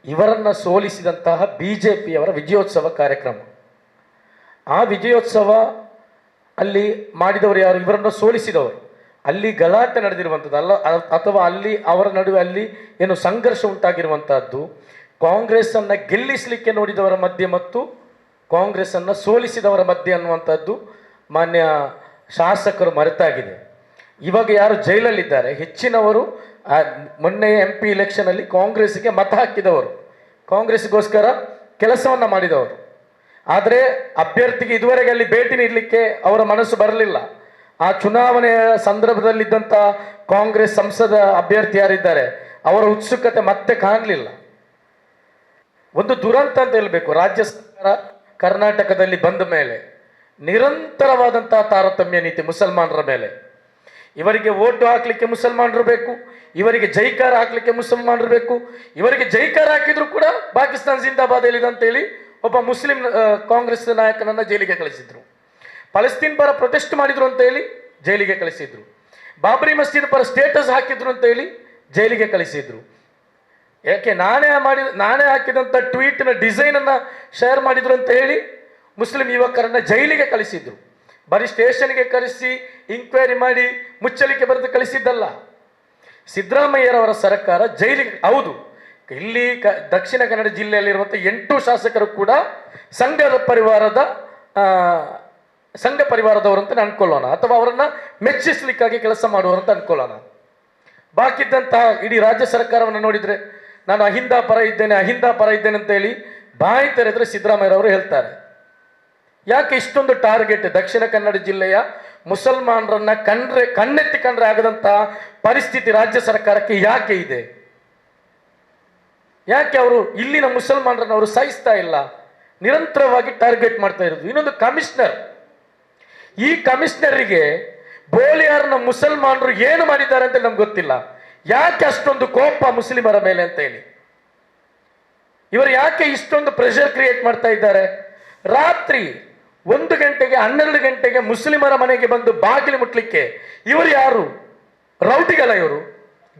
ಇವರನ್ನು ಸೋಲಿಸಿದಂತಹ BJPಯವರ ವಿಜಯೋತ್ಸವ ಕಾರ್ಯಕ್ರಮ. ಆ ವಿಜಯೋತ್ಸವ ಅಲ್ಲಿ ಮಾಡಿದವರು ಯಾರು? ಇವರನ್ನು ಸೋಲಿಸಿದವರು. ಅಲ್ಲಿ ಗಲಾಟೆ ನಡೆದಿರುವಂಥದ್ದು ಅಲ್ಲ, ಅಥವಾ ಅಲ್ಲಿ ಅವರ ನಡುವೆ ಅಲ್ಲಿ ಏನು ಸಂಘರ್ಷ ಉಂಟಾಗಿರುವಂತಹದ್ದು ಕಾಂಗ್ರೆಸ್ಸನ್ನು ಗೆಲ್ಲಿಸಲಿಕ್ಕೆ ನೋಡಿದವರ ಮಧ್ಯೆ ಮತ್ತು ಕಾಂಗ್ರೆಸ್ಸನ್ನು ಸೋಲಿಸಿದವರ ಮಧ್ಯೆ ಅನ್ನುವಂಥದ್ದು ಮಾನ್ಯ ಶಾಸಕರು ಮರೆತಾಗಿದೆ. ಇವಾಗ ಯಾರು ಜೈಲಲ್ಲಿದ್ದಾರೆ ಹೆಚ್ಚಿನವರು ಮೊನ್ನೆ MP ಇಲೆಕ್ಷನಲ್ಲಿ ಕಾಂಗ್ರೆಸ್ಗೆ ಮತ ಹಾಕಿದವರು, ಕಾಂಗ್ರೆಸ್ಗೋಸ್ಕರ ಕೆಲಸವನ್ನು ಮಾಡಿದವರು. ಆದರೆ ಅಭ್ಯರ್ಥಿಗೆ ಇದುವರೆಗೆ ಅಲ್ಲಿ ಭೇಟಿ ನೀಡಲಿಕ್ಕೆ ಅವರ ಮನಸ್ಸು ಬರಲಿಲ್ಲ. ಆ ಚುನಾವಣೆಯ ಸಂದರ್ಭದಲ್ಲಿದ್ದಂಥ ಕಾಂಗ್ರೆಸ್ ಸಂಸದ ಅಭ್ಯರ್ಥಿ ಯಾರಿದ್ದಾರೆ ಅವರ ಉತ್ಸುಕತೆ ಮತ್ತೆ ಕಾಣಲಿಲ್ಲ. ಒಂದು ದುರಂತ ಅಂತ ಹೇಳಬೇಕು. ರಾಜ್ಯ ಸರ್ಕಾರ ಕರ್ನಾಟಕದಲ್ಲಿ ಬಂದ ಮೇಲೆ ನಿರಂತರವಾದಂತಹ ತಾರತಮ್ಯ ನೀತಿ ಮುಸಲ್ಮಾನರ ಮೇಲೆ. ಇವರಿಗೆ ಓಟು ಹಾಕ್ಲಿಕ್ಕೆ ಮುಸಲ್ಮಾನರು ಬೇಕು, ಇವರಿಗೆ ಜೈಕಾರ ಹಾಕ್ಲಿಕ್ಕೆ ಮುಸಲ್ಮಾನರು ಬೇಕು. ಇವರಿಗೆ ಜೈಕಾರ ಹಾಕಿದ್ರು ಕೂಡ ಪಾಕಿಸ್ತಾನ ಜಿಂದಾಬಾದ್ ಹೇಳಿದಂತೇಳಿ ಒಬ್ಬ ಮುಸ್ಲಿಂ ಕಾಂಗ್ರೆಸ್ ನಾಯಕನನ್ನ ಜೈಲಿಗೆ ಕಳಿಸಿದ್ರು. ಫಲಸ್ತೀನ್ ಪರ ಪ್ರೊಟೆಸ್ಟ್ ಮಾಡಿದ್ರು ಅಂತ ಹೇಳಿ ಜೈಲಿಗೆ ಕಳಿಸಿದ್ರು. ಬಾಬರಿ ಮಸೀದ್ ಪರ ಸ್ಟೇಟಸ್ ಹಾಕಿದ್ರು ಅಂತ ಹೇಳಿ ಜೈಲಿಗೆ ಕಳಿಸಿದ್ರು. ಯಾಕೆ? ನಾನೇ ಹಾಕಿದಂಥ ಟ್ವೀಟ್ನ ಡಿಸೈನನ್ನು ಶೇರ್ ಮಾಡಿದ್ರು ಅಂತ ಹೇಳಿ ಮುಸ್ಲಿಂ ಯುವಕರನ್ನ ಜೈಲಿಗೆ ಕಳಿಸಿದ್ರು. ಬರೀ ಸ್ಟೇಷನ್ಗೆ ಕರೆಸಿ ಇಂಕ್ವೈರಿ ಮಾಡಿ ಮುಚ್ಚಲಿಕ್ಕೆ ಬರೆದು ಕಳಿಸಿದ್ದಲ್ಲ. ಸಿದ್ದರಾಮಯ್ಯರವರ ಸರ್ಕಾರ ಜೈಲಿಗೆ, ಹೌದು, ಇಲ್ಲಿ ದಕ್ಷಿಣ ಕನ್ನಡ ಜಿಲ್ಲೆಯಲ್ಲಿರುವಂಥ 8 ಶಾಸಕರು ಕೂಡ ಸಂಘ ಪರಿವಾರದವರು ಅಂತ ಅನ್ಕೊಳ್ಳೋಣ, ಅಥವಾ ಅವರನ್ನ ಮೆಚ್ಚಿಸ್ಲಿಕ್ಕಾಗಿ ಕೆಲಸ ಮಾಡುವರು ಅಂತ ಅನ್ಕೊಳ್ಳೋಣ. ಬಾಕಿದ್ದಂತಹ ಇಡೀ ರಾಜ್ಯ ಸರ್ಕಾರವನ್ನು ನೋಡಿದ್ರೆ ನಾನು ಅಹಿಂದ ಪರ ಇದ್ದೇನೆ ಅಂತ ಹೇಳಿ ಬಾಯಿ ತೆರೆದ್ರೆ ಸಿದ್ದರಾಮಯ್ಯರವರು ಹೇಳ್ತಾರೆ. ಯಾಕೆ ಇಷ್ಟೊಂದು ಟಾರ್ಗೆಟ್? ದಕ್ಷಿಣ ಕನ್ನಡ ಜಿಲ್ಲೆಯ ಮುಸಲ್ಮಾನರನ್ನ ಕಣ್ಣೆತ್ತಿ ಕಂಡ್ರೆ ಆಗದಂತಹ ಪರಿಸ್ಥಿತಿ ರಾಜ್ಯ ಸರ್ಕಾರಕ್ಕೆ ಯಾಕೆ ಇದೆ? ಯಾಕೆ ಅವರು ಇಲ್ಲಿನ ಮುಸಲ್ಮಾನರನ್ನ ಅವರು ಸಹಿಸ್ತಾ ಇಲ್ಲ? ನಿರಂತರವಾಗಿ ಟಾರ್ಗೆಟ್ ಮಾಡ್ತಾ ಇರೋದು. ಇನ್ನೊಂದು ಕಮಿಷನರ್, ಈ ಕಮಿಷನರಿಗೆ ಬೋಳಿಯಾರ್ನ ಮುಸಲ್ಮಾನರು ಏನು ಮಾಡಿದ್ದಾರೆ ಅಂತ ನಮ್ಗೆ ಗೊತ್ತಿಲ್ಲ. ಯಾಕೆ ಅಷ್ಟೊಂದು ಕೋಪ ಮುಸ್ಲಿಮರ ಮೇಲೆ ಅಂತ ಹೇಳಿ ಇವರು ಯಾಕೆ ಇಷ್ಟೊಂದು ಪ್ರೆಷರ್ ಕ್ರಿಯೇಟ್ ಮಾಡ್ತಾ ಇದ್ದಾರೆ? ರಾತ್ರಿ 1 ಗಂಟೆಗೆ 12 ಗಂಟೆಗೆ ಮುಸ್ಲಿಮರ ಮನೆಗೆ ಬಂದು ಬಾಗಿಲು ಮುಟ್ಲಿಕ್ಕೆ ಇವರು ಯಾರು? ರೌಟಿಗಳ ಇವರು?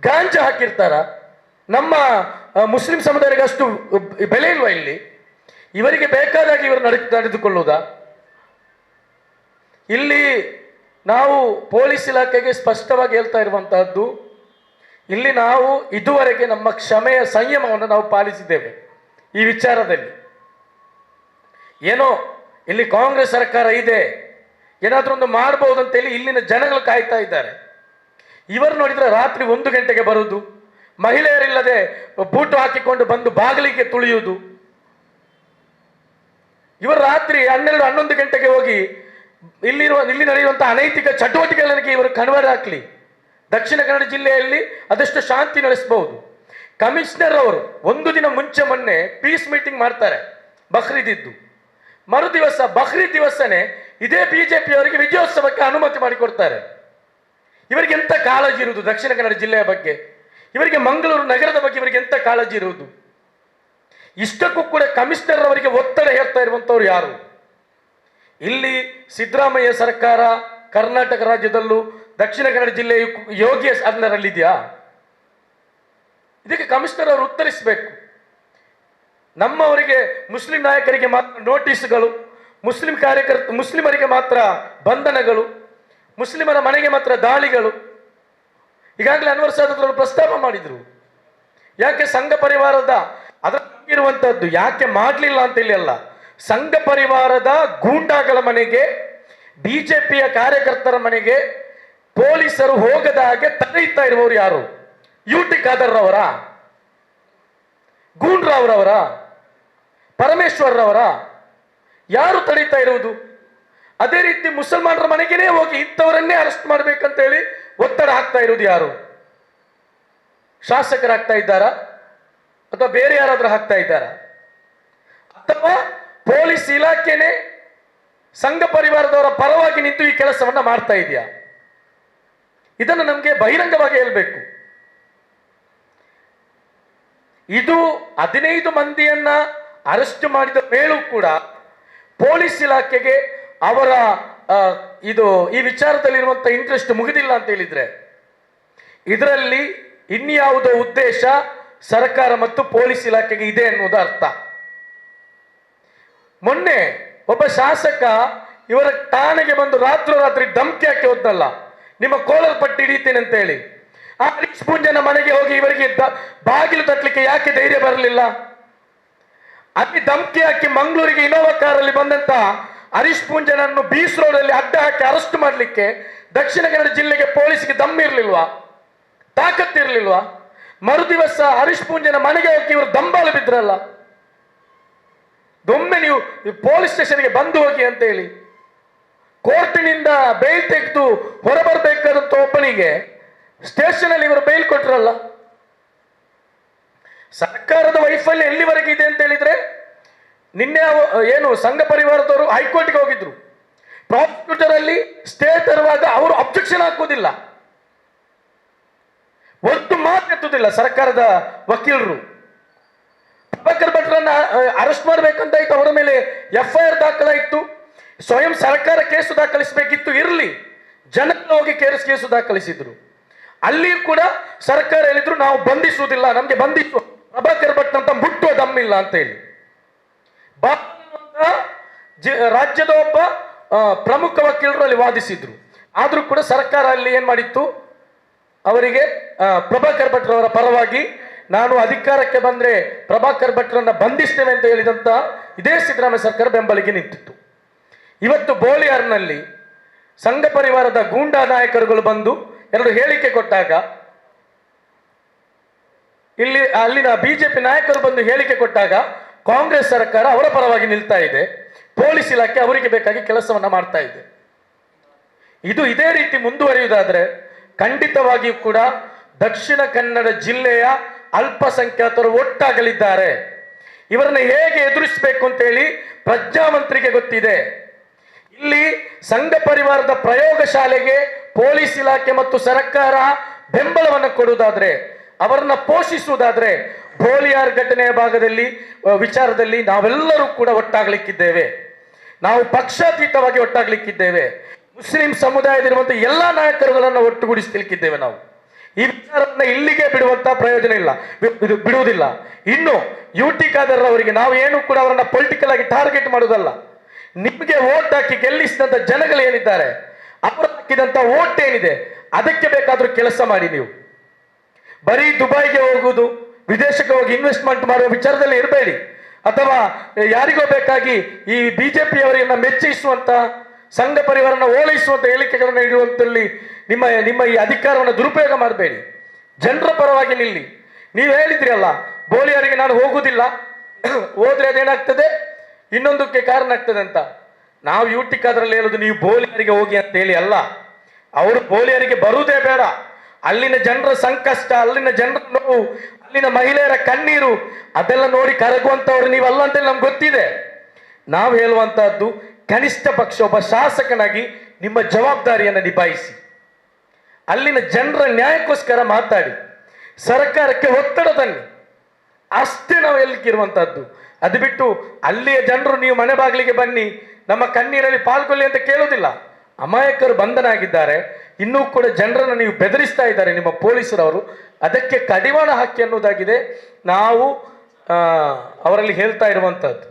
ಗಾಂಜಾ ಹಾಕಿರ್ತಾರ? ನಮ್ಮ ಮುಸ್ಲಿಂ ಸಮುದಾಯಕ್ಕೆ ಅಷ್ಟು ಬೆಲೆ ಇಲ್ವಾ ಇಲ್ಲಿ? ಇವರಿಗೆ ಬೇಕಾದಾಗಿ ಇವರು ನಡೆದುಕೊಳ್ಳುವುದಾ? ಇಲ್ಲಿ ನಾವು ಪೊಲೀಸ್ ಇಲಾಖೆಗೆ ಸ್ಪಷ್ಟವಾಗಿ ಹೇಳ್ತಾ ಇರುವಂತಹದ್ದು, ಇಲ್ಲಿ ನಾವು ಇದುವರೆಗೆ ನಮ್ಮ ಕ್ಷಮೆಯ ಸಂಯಮವನ್ನು ನಾವು ಪಾಲಿಸಿದ್ದೇವೆ. ಈ ವಿಚಾರದಲ್ಲಿ ಏನೋ ಇಲ್ಲಿ ಕಾಂಗ್ರೆಸ್ ಸರ್ಕಾರ ಇದೆ, ಏನಾದ್ರೂ ಒಂದು ಮಾಡಬಹುದು ಅಂತೇಳಿ ಇಲ್ಲಿನ ಜನಗಳು ಕಾಯ್ತಾ ಇದ್ದಾರೆ. ಇವರು ನೋಡಿದ್ರೆ ರಾತ್ರಿ 1 ಗಂಟೆಗೆ ಬರುವುದು, ಮಹಿಳೆಯರಿಲ್ಲದೆ ಬೂಟು ಹಾಕಿಕೊಂಡು ಬಂದು ಬಾಗಿಲಿಗೆ ತುಳಿಯುವುದು. ಇವರು ರಾತ್ರಿ 12-11 ಗಂಟೆಗೆ ಹೋಗಿ ಇಲ್ಲಿ ನಡೆಯುವಂತಹ ಅನೈತಿಕ ಚಟುವಟಿಕೆಗಳಿಗೆ ಇವರು ಕಣ್ವರ ಹಾಕ್ಲಿ. ದಕ್ಷಿಣ ಕನ್ನಡ ಜಿಲ್ಲೆಯಲ್ಲಿ ಅದಷ್ಟು ಶಾಂತಿ ನಡೆಸಬಹುದು. ಕಮಿಷನರ್ ಅವರು 1 ದಿನ ಮುಂಚೆ ಮೊನ್ನೆ ಪೀಸ್ ಮೀಟಿಂಗ್ ಮಾಡ್ತಾರೆ, ಬಕ್ರೀದ್ ಇದ್ದು. ಮರುದಿವಸ ಬಕ್ರೀದ್ ದಿವಸನೇ ಇದೇ BJPಯವರಿಗೆ ವಿಜಯೋತ್ಸವಕ್ಕೆ ಅನುಮತಿ ಮಾಡಿಕೊಡ್ತಾರೆ. ಇವರಿಗೆ ಎಂತ ಕಾಳಜಿ ಇರುವುದು ದಕ್ಷಿಣ ಕನ್ನಡ ಜಿಲ್ಲೆಯ ಬಗ್ಗೆ? ಇವರಿಗೆ ಮಂಗಳೂರು ನಗರದ ಬಗ್ಗೆ ಇವರಿಗೆ ಎಂತ ಕಾಳಜಿ ಇರುವುದು? ಇಷ್ಟಕ್ಕೂ ಕೂಡ ಕಮಿಷನರ್ ಅವರಿಗೆ ಒತ್ತಡ ಹೇರ್ತಾ ಇರುವಂತವ್ರು ಯಾರು? ಇಲ್ಲಿ ಸಿದ್ದರಾಮಯ್ಯ ಸರ್ಕಾರ ಕರ್ನಾಟಕ ರಾಜ್ಯದಲ್ಲೂ ದಕ್ಷಿಣ ಕನ್ನಡ ಜಿಲ್ಲೆಯು ಯೋಗಿ ಅಂಡರಲ್ಲಿದೆಯಾ? ಇದಕ್ಕೆ ಕಮಿಷನರ್ ಅವರು ಉತ್ತರಿಸಬೇಕು. ನಮ್ಮವರಿಗೆ ಮುಸ್ಲಿಂ ನಾಯಕರಿಗೆ ಮಾತ್ರ ನೋಟಿಸ್ಗಳು, ಮುಸ್ಲಿಮರಿಗೆ ಮಾತ್ರ ಬಂಧನಗಳು, ಮುಸ್ಲಿಮರ ಮನೆಗೆ ಮಾತ್ರ ದಾಳಿಗಳು. ಈಗಾಗಲೇ ಅನ್ವರ್ ಸಾದತ್ ಅವರು ಪ್ರಸ್ತಾಪ ಮಾಡಿದ್ರು. ಯಾಕೆ ಸಂಘ ಪರಿವಾರದ ಅದರಲ್ಲಿರುವಂತಹದ್ದು ಯಾಕೆ ಮಾಡಲಿಲ್ಲ ಅಂತ ಹೇಳಿ ಅಲ್ಲ, ಸಂಘ ಪರಿವಾರದ ಗೂಂಡಾಗಳ ಮನೆಗೆ, BJPಯ ಕಾರ್ಯಕರ್ತರ ಮನೆಗೆ ಪೊಲೀಸರು ಹೋಗದ ಹಾಗೆ ತಡೆಯುತ್ತಾ ಇರುವವರು ಯಾರು? UT ಖಾದರ್ ರವರ, ಗೂಂಡ್ರಾವ್ರವರ, ಪರಮೇಶ್ವರ್ ರವರ? ಯಾರು ತಡೀತಾ ಇರುವುದು? ಅದೇ ರೀತಿ ಮುಸಲ್ಮಾನರ ಮನೆಗೇನೆ ಹೋಗಿ ಇಂಥವರನ್ನೇ ಅರೆಸ್ಟ್ ಮಾಡ್ಬೇಕಂತ ಹೇಳಿ ಒತ್ತಡ ಹಾಕ್ತಾ ಇರುವುದು ಯಾರು? ಶಾಸಕರಾಗ್ತಾ ಇದ್ದಾರಾ ಅಥವಾ ಬೇರೆ ಯಾರಾದ್ರೂ ಹಾಕ್ತಾ ಇದ್ದಾರಾ? ಅಥವಾ ಪೊಲೀಸ್ ಇಲಾಖೆನೆ ಸಂಘ ಪರಿವಾರದವರ ಪರವಾಗಿ ನಿಂತು ಈ ಕೆಲಸವನ್ನ ಮಾಡ್ತಾ ಇದೆಯಾ? ಇದನ್ನು ನಮಗೆ ಬಹಿರಂಗವಾಗಿ ಹೇಳ್ಬೇಕು. ಇದು 15 ಮಂದಿಯನ್ನ ಅರೆಸ್ಟ್ ಮಾಡಿದ ಮೇಲೂ ಕೂಡ ಪೊಲೀಸ್ ಇಲಾಖೆಗೆ ಅವರ ಈ ವಿಚಾರದಲ್ಲಿರುವಂತಹ ಇಂಟ್ರೆಸ್ಟ್ ಮುಗಿದಿಲ್ಲ ಅಂತ ಹೇಳಿದ್ರೆ ಇದರಲ್ಲಿ ಇನ್ಯಾವುದೋ ಉದ್ದೇಶ ಸರ್ಕಾರ ಮತ್ತು ಪೊಲೀಸ್ ಇಲಾಖೆಗೆ ಇದೆ ಎನ್ನುವುದು ಅರ್ಥ. ಮೊನ್ನೆ ಒಬ್ಬ ಶಾಸಕ ಇವರ ಠಾಣೆಗೆ ಬಂದು ರಾತ್ರೋರಾತ್ರಿ ಧಮಕಿ ಹಾಕಿ ಹೋದ್ನಲ್ಲ, ನಿಮ್ಮ ಕೋಳಲ್ ಪಟ್ಟಿ ಹಿಡಿತೇನೆ ಅಂತ ಹೇಳಿ. ಆ ಹರೀಶ್ ಪೂಂಜನ ಮನೆಗೆ ಹೋಗಿ ಇವರಿಗೆ ಬಾಗಿಲು ತಟ್ಟಲಿಕ್ಕೆ ಯಾಕೆ ಧೈರ್ಯ ಬರಲಿಲ್ಲ? ಅಲ್ಲಿ ಧಮಕಿ ಹಾಕಿ ಮಂಗಳೂರಿಗೆ ಇನೋವಾ ಕಾರಲ್ಲಿ ಬಂದಂತ ಹರೀಶ್ ಪೂಂಜನನ್ನು ಬೀಸ್ ರೋಡ್ ಅಲ್ಲಿ ಅಡ್ಡ ಹಾಕಿ ಅರೆಸ್ಟ್ ಮಾಡಲಿಕ್ಕೆ ದಕ್ಷಿಣ ಕನ್ನಡ ಜಿಲ್ಲೆಗೆ ಪೊಲೀಸ್ಗೆ ದಮ್ಮಿರ್ಲಿಲ್ವಾ? ತಾಕತ್ತಿರ್ಲಿಲ್ವಾ? ಮರುದಿವಸ ಹರೀಶ್ ಪೂಂಜನ ಮನೆಗೆ ಹೋಗಿ ಇವರು ದಂಬಾಲು ಬಿದ್ರಲ್ಲ. ಒಮ್ಮೆ ನೀವು ಪೊಲೀಸ್ ಸ್ಟೇಷನ್ಗೆ ಬಂದು ಹೋಗಿ ಅಂತ ಹೇಳಿ ಕೋರ್ಟಿನಿಂದ ಬೇಲ್ ತೆಗೆದು ಹೊರಬರಬೇಕಾದಂತ ಒಬ್ಬನಿಗೆ ಸ್ಟೇಷನ್ ಅಲ್ಲಿ ಇವರು ಬೇಲ್ ಕೊಟ್ರಲ್ಲ. ಸರ್ಕಾರದ ವೈಫಲ್ಯ ಎಲ್ಲಿವರೆಗೆ ಇದೆ ಅಂತ ಹೇಳಿದ್ರೆ, ನಿನ್ನೆ ಏನು ಸಂಘ ಪರಿವಾರದವರು ಹೈಕೋರ್ಟ್ಗೆ ಹೋಗಿದ್ರು. ಪ್ರಾಸಿಕ್ಯೂಟರ್ ಅಲ್ಲಿ ಸ್ಟೇ ತರುವಾಗ ಅವರು ಅಬ್ಜೆಕ್ಷನ್ ಹಾಕುವುದಿಲ್ಲ, ಒಂದು ಮಾತು ಎತ್ತುವುದಿಲ್ಲ. ಸರ್ಕಾರದ ವಕೀಲರು ಪ್ರಭಾಕರ್ ಭಟ್ರನ್ನ ಅರೆಸ್ಟ್ ಮಾಡಬೇಕಂತ ಇತ್ತು, ಅವರ ಮೇಲೆ FIR ದಾಖಲಾಯಿತು. ಸ್ವಯಂ ಸರ್ಕಾರ ಕೇಸು ದಾಖಲಿಸಬೇಕಿತ್ತು, ಇರಲಿ, ಜನಕ್ಕೆ ಹೋಗಿ ಕೇಸು ದಾಖಲಿಸಿದ್ರು. ಅಲ್ಲಿ ಕೂಡ ಸರ್ಕಾರ ಹೇಳಿದ್ರು ನಾವು ಬಂಧಿಸುವುದಿಲ್ಲ, ನಮ್ಗೆ ಬಂಧಿಸುವ ಪ್ರಭಾಕರ್ ಭಟ್ ಅಂತ ಮುಟ್ಟುವ ದಮ್ಮಿಲ್ಲ ಅಂತ ಹೇಳಿ. ರಾಜ್ಯದ ಒಬ್ಬ ಪ್ರಮುಖ ವಕೀಲರು ಅಲ್ಲಿ ವಾದಿಸಿದ್ರು. ಆದ್ರೂ ಕೂಡ ಸರ್ಕಾರ ಅಲ್ಲಿ ಏನ್ ಮಾಡಿತ್ತು, ಅವರಿಗೆ ಪ್ರಭಾಕರ್ ಭಟ್ರವರ ಪರವಾಗಿ ನಾನು ಅಧಿಕಾರಕ್ಕೆ ಬಂದ್ರೆ ಪ್ರಭಾಕರ್ ಭಟ್ರನ್ನ ಬಂಧಿಸ್ತೇವೆ ಅಂತ ಹೇಳಿದಂತ ಇದೇ ಸಿದ್ದರಾಮಯ್ಯ ಸರ್ಕಾರ ಬೆಂಬಲಿಗೆ ನಿಂತಿತ್ತು. ಇವತ್ತು ಬೋಳಿಯಾರ್ನಲ್ಲಿ ಸಂಘ ಪರಿವಾರದ ಗೂಂಡಾ ನಾಯಕರುಗಳು ಬಂದು ಎರಡು ಹೇಳಿಕೆ ಕೊಟ್ಟಾಗ, ಅಲ್ಲಿನ ಬಿಜೆಪಿ ನಾಯಕರು ಬಂದು ಹೇಳಿಕೆ ಕೊಟ್ಟಾಗ ಕಾಂಗ್ರೆಸ್ ಸರ್ಕಾರ ಅವರ ಪರವಾಗಿ ನಿಲ್ತಾ ಇದೆ, ಪೊಲೀಸ್ ಇಲಾಖೆ ಅವರಿಗೆ ಬೇಕಾಗಿ ಕೆಲಸವನ್ನ ಮಾಡ್ತಾ ಇದೆ. ಇದು ಇದೇ ರೀತಿ ಮುಂದುವರಿಯುವುದಾದ್ರೆ ಖಂಡಿತವಾಗಿಯೂ ಕೂಡ ದಕ್ಷಿಣ ಕನ್ನಡ ಜಿಲ್ಲೆಯ ಅಲ್ಪಸಂಖ್ಯಾತರು ಒಟ್ಟಾಗಲಿದ್ದಾರೆ. ಇವರನ್ನ ಹೇಗೆ ಎದುರಿಸಬೇಕು ಅಂತ ಹೇಳಿ ಪ್ರಜ್ಞಾಮಂತ್ರಿಗೆ ಗೊತ್ತಿದೆ. ಇಲ್ಲಿ ಸಂಘ ಪರಿವಾರದ ಪ್ರಯೋಗ ಶಾಲೆಗೆ ಪೊಲೀಸ್ ಇಲಾಖೆ ಮತ್ತು ಸರ್ಕಾರ ಬೆಂಬಲವನ್ನು ಕೊಡುವುದಾದ್ರೆ, ಅವರನ್ನ ಪೋಷಿಸುವುದಾದ್ರೆ, ಬೋಳಿಯಾರ್ ಘಟನೆಯ ವಿಚಾರದಲ್ಲಿ ನಾವೆಲ್ಲರೂ ಕೂಡ ಒಟ್ಟಾಗಲಿಕ್ಕಿದ್ದೇವೆ. ನಾವು ಪಕ್ಷಾತೀತವಾಗಿ ಒಟ್ಟಾಗಲಿಕ್ಕಿದ್ದೇವೆ. ಮುಸ್ಲಿಂ ಸಮುದಾಯದಲ್ಲಿರುವಂತಹ ಎಲ್ಲಾ ನಾಯಕರುಗಳನ್ನು ಒಟ್ಟುಗೂಡಿಸಲಿಕ್ಕಿದ್ದೇವೆ. ನಾವು ಈ ವಿಚಾರವನ್ನ ಇಲ್ಲಿಗೆ ಬಿಡುವಂತ ಪ್ರಯೋಜನ ಇಲ್ಲ, ಬಿಡುವುದಿಲ್ಲ. ಇನ್ನು UT ಖಾದರ್ ಅವರಿಗೆ ನಾವು ಏನು ಕೂಡ ಅವರನ್ನ ಪೊಲಿಟಿಕಲ್ ಆಗಿ ಟಾರ್ಗೆಟ್ ಮಾಡುವುದಲ್ಲ. ನಿಮಗೆ ವೋಟ್ ಹಾಕಿ ಗೆಲ್ಲಿಸಿದಂತ ಜನಗಳು ಏನಿದ್ದಾರೆ, ಅವರು ಹಾಕಿದಂತ ವೋಟ್ ಏನಿದೆ, ಅದಕ್ಕೆ ಬೇಕಾದ್ರೂ ಕೆಲಸ ಮಾಡಿ. ನೀವು ಬರೀ ದುಬೈಗೆ ಹೋಗುವುದು, ವಿದೇಶಕ್ಕೆ ಹೋಗಿ ಇನ್ವೆಸ್ಟ್ಮೆಂಟ್ ಮಾಡುವ ವಿಚಾರದಲ್ಲಿ ಇರಬೇಡಿ. ಅಥವಾ ಯಾರಿಗೋ ಬೇಕಾಗಿ ಈ ಬಿಜೆಪಿ ಅವರನ್ನ ಮೆಚ್ಚಿಸುವಂತ, ಸಂಘ ಪರಿವಾರನ ಓಲೈಸುವಂತ ಹೇಳಿಕೆಗಳನ್ನು ನೀಡುವಂತಲ್ಲಿ ನಿಮ್ಮ ಈ ಅಧಿಕಾರವನ್ನು ದುರುಪಯೋಗ ಮಾಡಬೇಡಿ. ಜನರ ಪರವಾಗಿ ನಿಲ್ಲಿ. ನೀವು ಹೇಳಿದ್ರಿ ಅಲ್ಲ, ಬೋಳಿಯಾರಿಗೆ ನಾನು ಹೋಗುವುದಿಲ್ಲ, ಹೋದ್ರೆ ಅದೇನಾಗ್ತದೆ, ಇನ್ನೊಂದಕ್ಕೆ ಕಾರಣ ಆಗ್ತದೆ ಅಂತ. ನಾವು UT ಖಾದರಲ್ಲಿ ಹೇಳುದು ನೀವು ಬೋಳಿಯಾರಿಗೆ ಹೋಗಿ ಅಂತ ಹೇಳಿ ಅಲ್ಲ. ಅವರು ಬೋಳಿಯಾರಿಗೆ ಬರುವುದೇ ಬೇಡ. ಅಲ್ಲಿನ ಜನರ ಸಂಕಷ್ಟ, ಅಲ್ಲಿನ ಜನರ ನೋವು, ಅಲ್ಲಿನ ಮಹಿಳೆಯರ ಕಣ್ಣೀರು, ಅದೆಲ್ಲ ನೋಡಿ ಕರಗುವಂತವ್ರು ನೀವಲ್ಲ ಅಂತೇಳಿ ನಮ್ಗೆ ಗೊತ್ತಿದೆ. ನಾವು ಹೇಳುವಂತಹದ್ದು, ಕನಿಷ್ಠ ಪಕ್ಷ ಒಬ್ಬ ಶಾಸಕನಾಗಿ ನಿಮ್ಮ ಜವಾಬ್ದಾರಿಯನ್ನು ನಿಭಾಯಿಸಿ, ಅಲ್ಲಿನ ಜನರ ನ್ಯಾಯಕ್ಕೋಸ್ಕರ ಮಾತಾಡಿ, ಸರ್ಕಾರಕ್ಕೆ ಒತ್ತಡ ತನ್ನಿ. ಅಷ್ಟೇ ನಾವು ಎಲ್ಲಿಗಿರುವಂತಹದ್ದು. ಅದು ಬಿಟ್ಟು ಅಲ್ಲಿಯ ಜನರು ನೀವು ಮನೆ ಬಾಗಿಲಿಗೆ ಬನ್ನಿ, ನಮ್ಮ ಕಣ್ಣೀರಲ್ಲಿ ಪಾಲ್ಗೊಳ್ಳಿ ಅಂತ ಕೇಳೋದಿಲ್ಲ. ಅಮಾಯಕರು ಬಂಧನ ಆಗಿದ್ದಾರೆ, ಇನ್ನೂ ಕೂಡ ಜನರನ್ನು ನೀವು ಬೆದರಿಸ್ತಾ ಇದ್ದಾರೆ ನಿಮ್ಮ ಪೊಲೀಸರವರು. ಅದಕ್ಕೆ ಕಡಿವಾಣ ಹಾಕಿ ಅನ್ನೋದಾಗಿದೆ ನಾವು ಅವರಲ್ಲಿ ಹೇಳ್ತಾ ಇರುವಂತಹದ್ದು.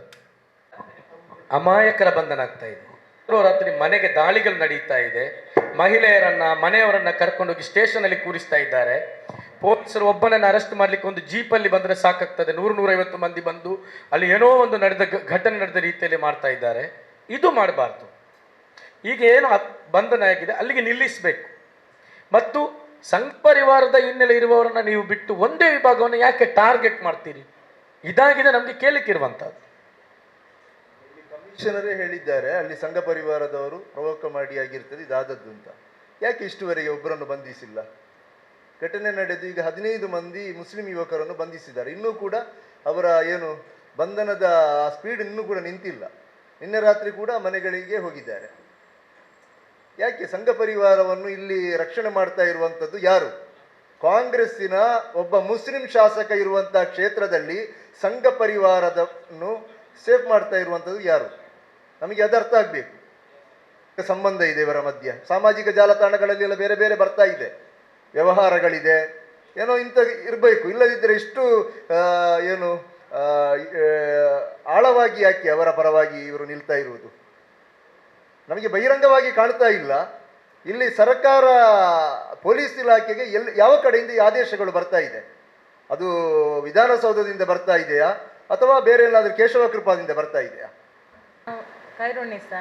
ಅಮಾಯಕರ ಬಂಧನ ಆಗ್ತಾ ಇದೆ. ರಾತ್ರಿ ಮನೆಗೆ ದಾಳಿಗಳು ನಡೀತಾ ಇದೆ. ಮಹಿಳೆಯರನ್ನ, ಮನೆಯವರನ್ನ ಕರ್ಕೊಂಡೋಗಿ ಸ್ಟೇಷನ್ ಅಲ್ಲಿ ಕೂರಿಸ್ತಾ ಇದ್ದಾರೆ. ಪೊಲೀಸರು ಒಬ್ಬನನ್ನು ಅರೆಸ್ಟ್ ಮಾಡ್ಲಿಕ್ಕೆ ಒಂದು ಜೀಪಲ್ಲಿ ಬಂದ್ರೆ ಸಾಕಾಗ್ತದೆ, 100-150 ಮಂದಿ ಬಂದು ಅಲ್ಲಿ ಏನೋ ಒಂದು ಘಟನೆ ನಡೆದ ರೀತಿಯಲ್ಲಿ ಮಾಡ್ತಾ ಇದ್ದಾರೆ. ಇದು ಮಾಡಬಾರ್ದು. ಈಗ ಏನು ಬಂಧನ ಆಗಿದೆ ಅಲ್ಲಿಗೆ ನಿಲ್ಲಿಸಬೇಕು. ಮತ್ತು ಸಂಘ ಪರಿವಾರದ ಹಿನ್ನೆಲೆ ಇರುವವರನ್ನ ನೀವು ಬಿಟ್ಟು ಒಂದೇ ವಿಭಾಗವನ್ನು ಯಾಕೆ ಟಾರ್ಗೆಟ್ ಮಾಡ್ತೀರಿ? ಇದಾಗಿದೆ ನಮ್ಗೆ ಕೇಳಿಕ್ಕಿರುವಂತಹದ್ದು. ಕಮಿಷನರೇ ಹೇಳಿದ್ದಾರೆ ಅಲ್ಲಿ ಸಂಘ ಪರಿವಾರದವರು ಪ್ರವೋಕ ಮಾಡಿ ಆಗಿರ್ತದೆ ಇದಾದದ್ದು ಅಂತ. ಯಾಕೆ ಇಷ್ಟುವರೆಗೆ ಒಬ್ಬರನ್ನು ಬಂಧಿಸಿಲ್ಲ? ಘಟನೆ ನಡೆದು ಈಗ 15 ಮಂದಿ ಮುಸ್ಲಿಂ ಯುವಕರನ್ನು ಬಂಧಿಸಿದ್ದಾರೆ. ಇನ್ನೂ ಕೂಡ ಅವರ ಏನು ಬಂಧನದ ಸ್ಪೀಡ್ ಇನ್ನೂ ಕೂಡ ನಿಂತಿಲ್ಲ. ನಿನ್ನೆ ರಾತ್ರಿ ಕೂಡ ಮನೆಗಳಿಗೆ ಹೋಗಿದ್ದಾರೆ. ಯಾಕೆ ಸಂಘ ಪರಿವಾರವನ್ನು ಇಲ್ಲಿ ರಕ್ಷಣೆ ಮಾಡ್ತಾ ಇರುವಂಥದ್ದು ಯಾರು? ಕಾಂಗ್ರೆಸ್ಸಿನ ಒಬ್ಬ ಮುಸ್ಲಿಂ ಶಾಸಕ ಇರುವಂತಹ ಕ್ಷೇತ್ರದಲ್ಲಿ ಸಂಘ ಪರಿವಾರದನ್ನು ಸೇಫ್ ಮಾಡ್ತಾ ಇರುವಂಥದ್ದು ಯಾರು? ನಮಗೆ ಅದು ಅರ್ಥ ಆಗಬೇಕು. ಸಂಬಂಧ ಇದೆ ಇವರ ಮಧ್ಯ. ಸಾಮಾಜಿಕ ಜಾಲತಾಣಗಳಲ್ಲಿ ಎಲ್ಲ ಬೇರೆ ಬೇರೆ ಬರ್ತಾ ಇದೆ, ವ್ಯವಹಾರಗಳಿದೆ, ಏನೋ ಇಂಥ ಇರಬೇಕು. ಇಲ್ಲದಿದ್ದರೆ ಇಷ್ಟು ಏನು ಆ, ಆಳವಾಗಿ ಯಾಕೆ ಅವರ ಪರವಾಗಿ ಇವರು ನಿಲ್ತಾ ಇರುವುದು ನಮಗೆ ಬಹಿರಂಗವಾಗಿ ಕಾಣ್ತಾ ಇಲ್ಲ. ಇಲ್ಲಿ ಸರ್ಕಾರ ಪೊಲೀಸ್ ಇಲಾಖೆಗೆ ಯಾವ ಕಡೆಯಿಂದ ಈ ಆದೇಶಗಳು ಬರ್ತಾ ಇದೆ? ಅದು ವಿಧಾನಸೌಧದಿಂದ ಬರ್ತಾ ಇದೆಯಾ ಅಥವಾ ಬೇರೆ ಎಲ್ಲಾದರೂ ಕೇಶವ ಕೃಪಾದಿಂದ ಬರ್ತಾ ಇದೆಯಾ? ಖೈರುಣಿಸ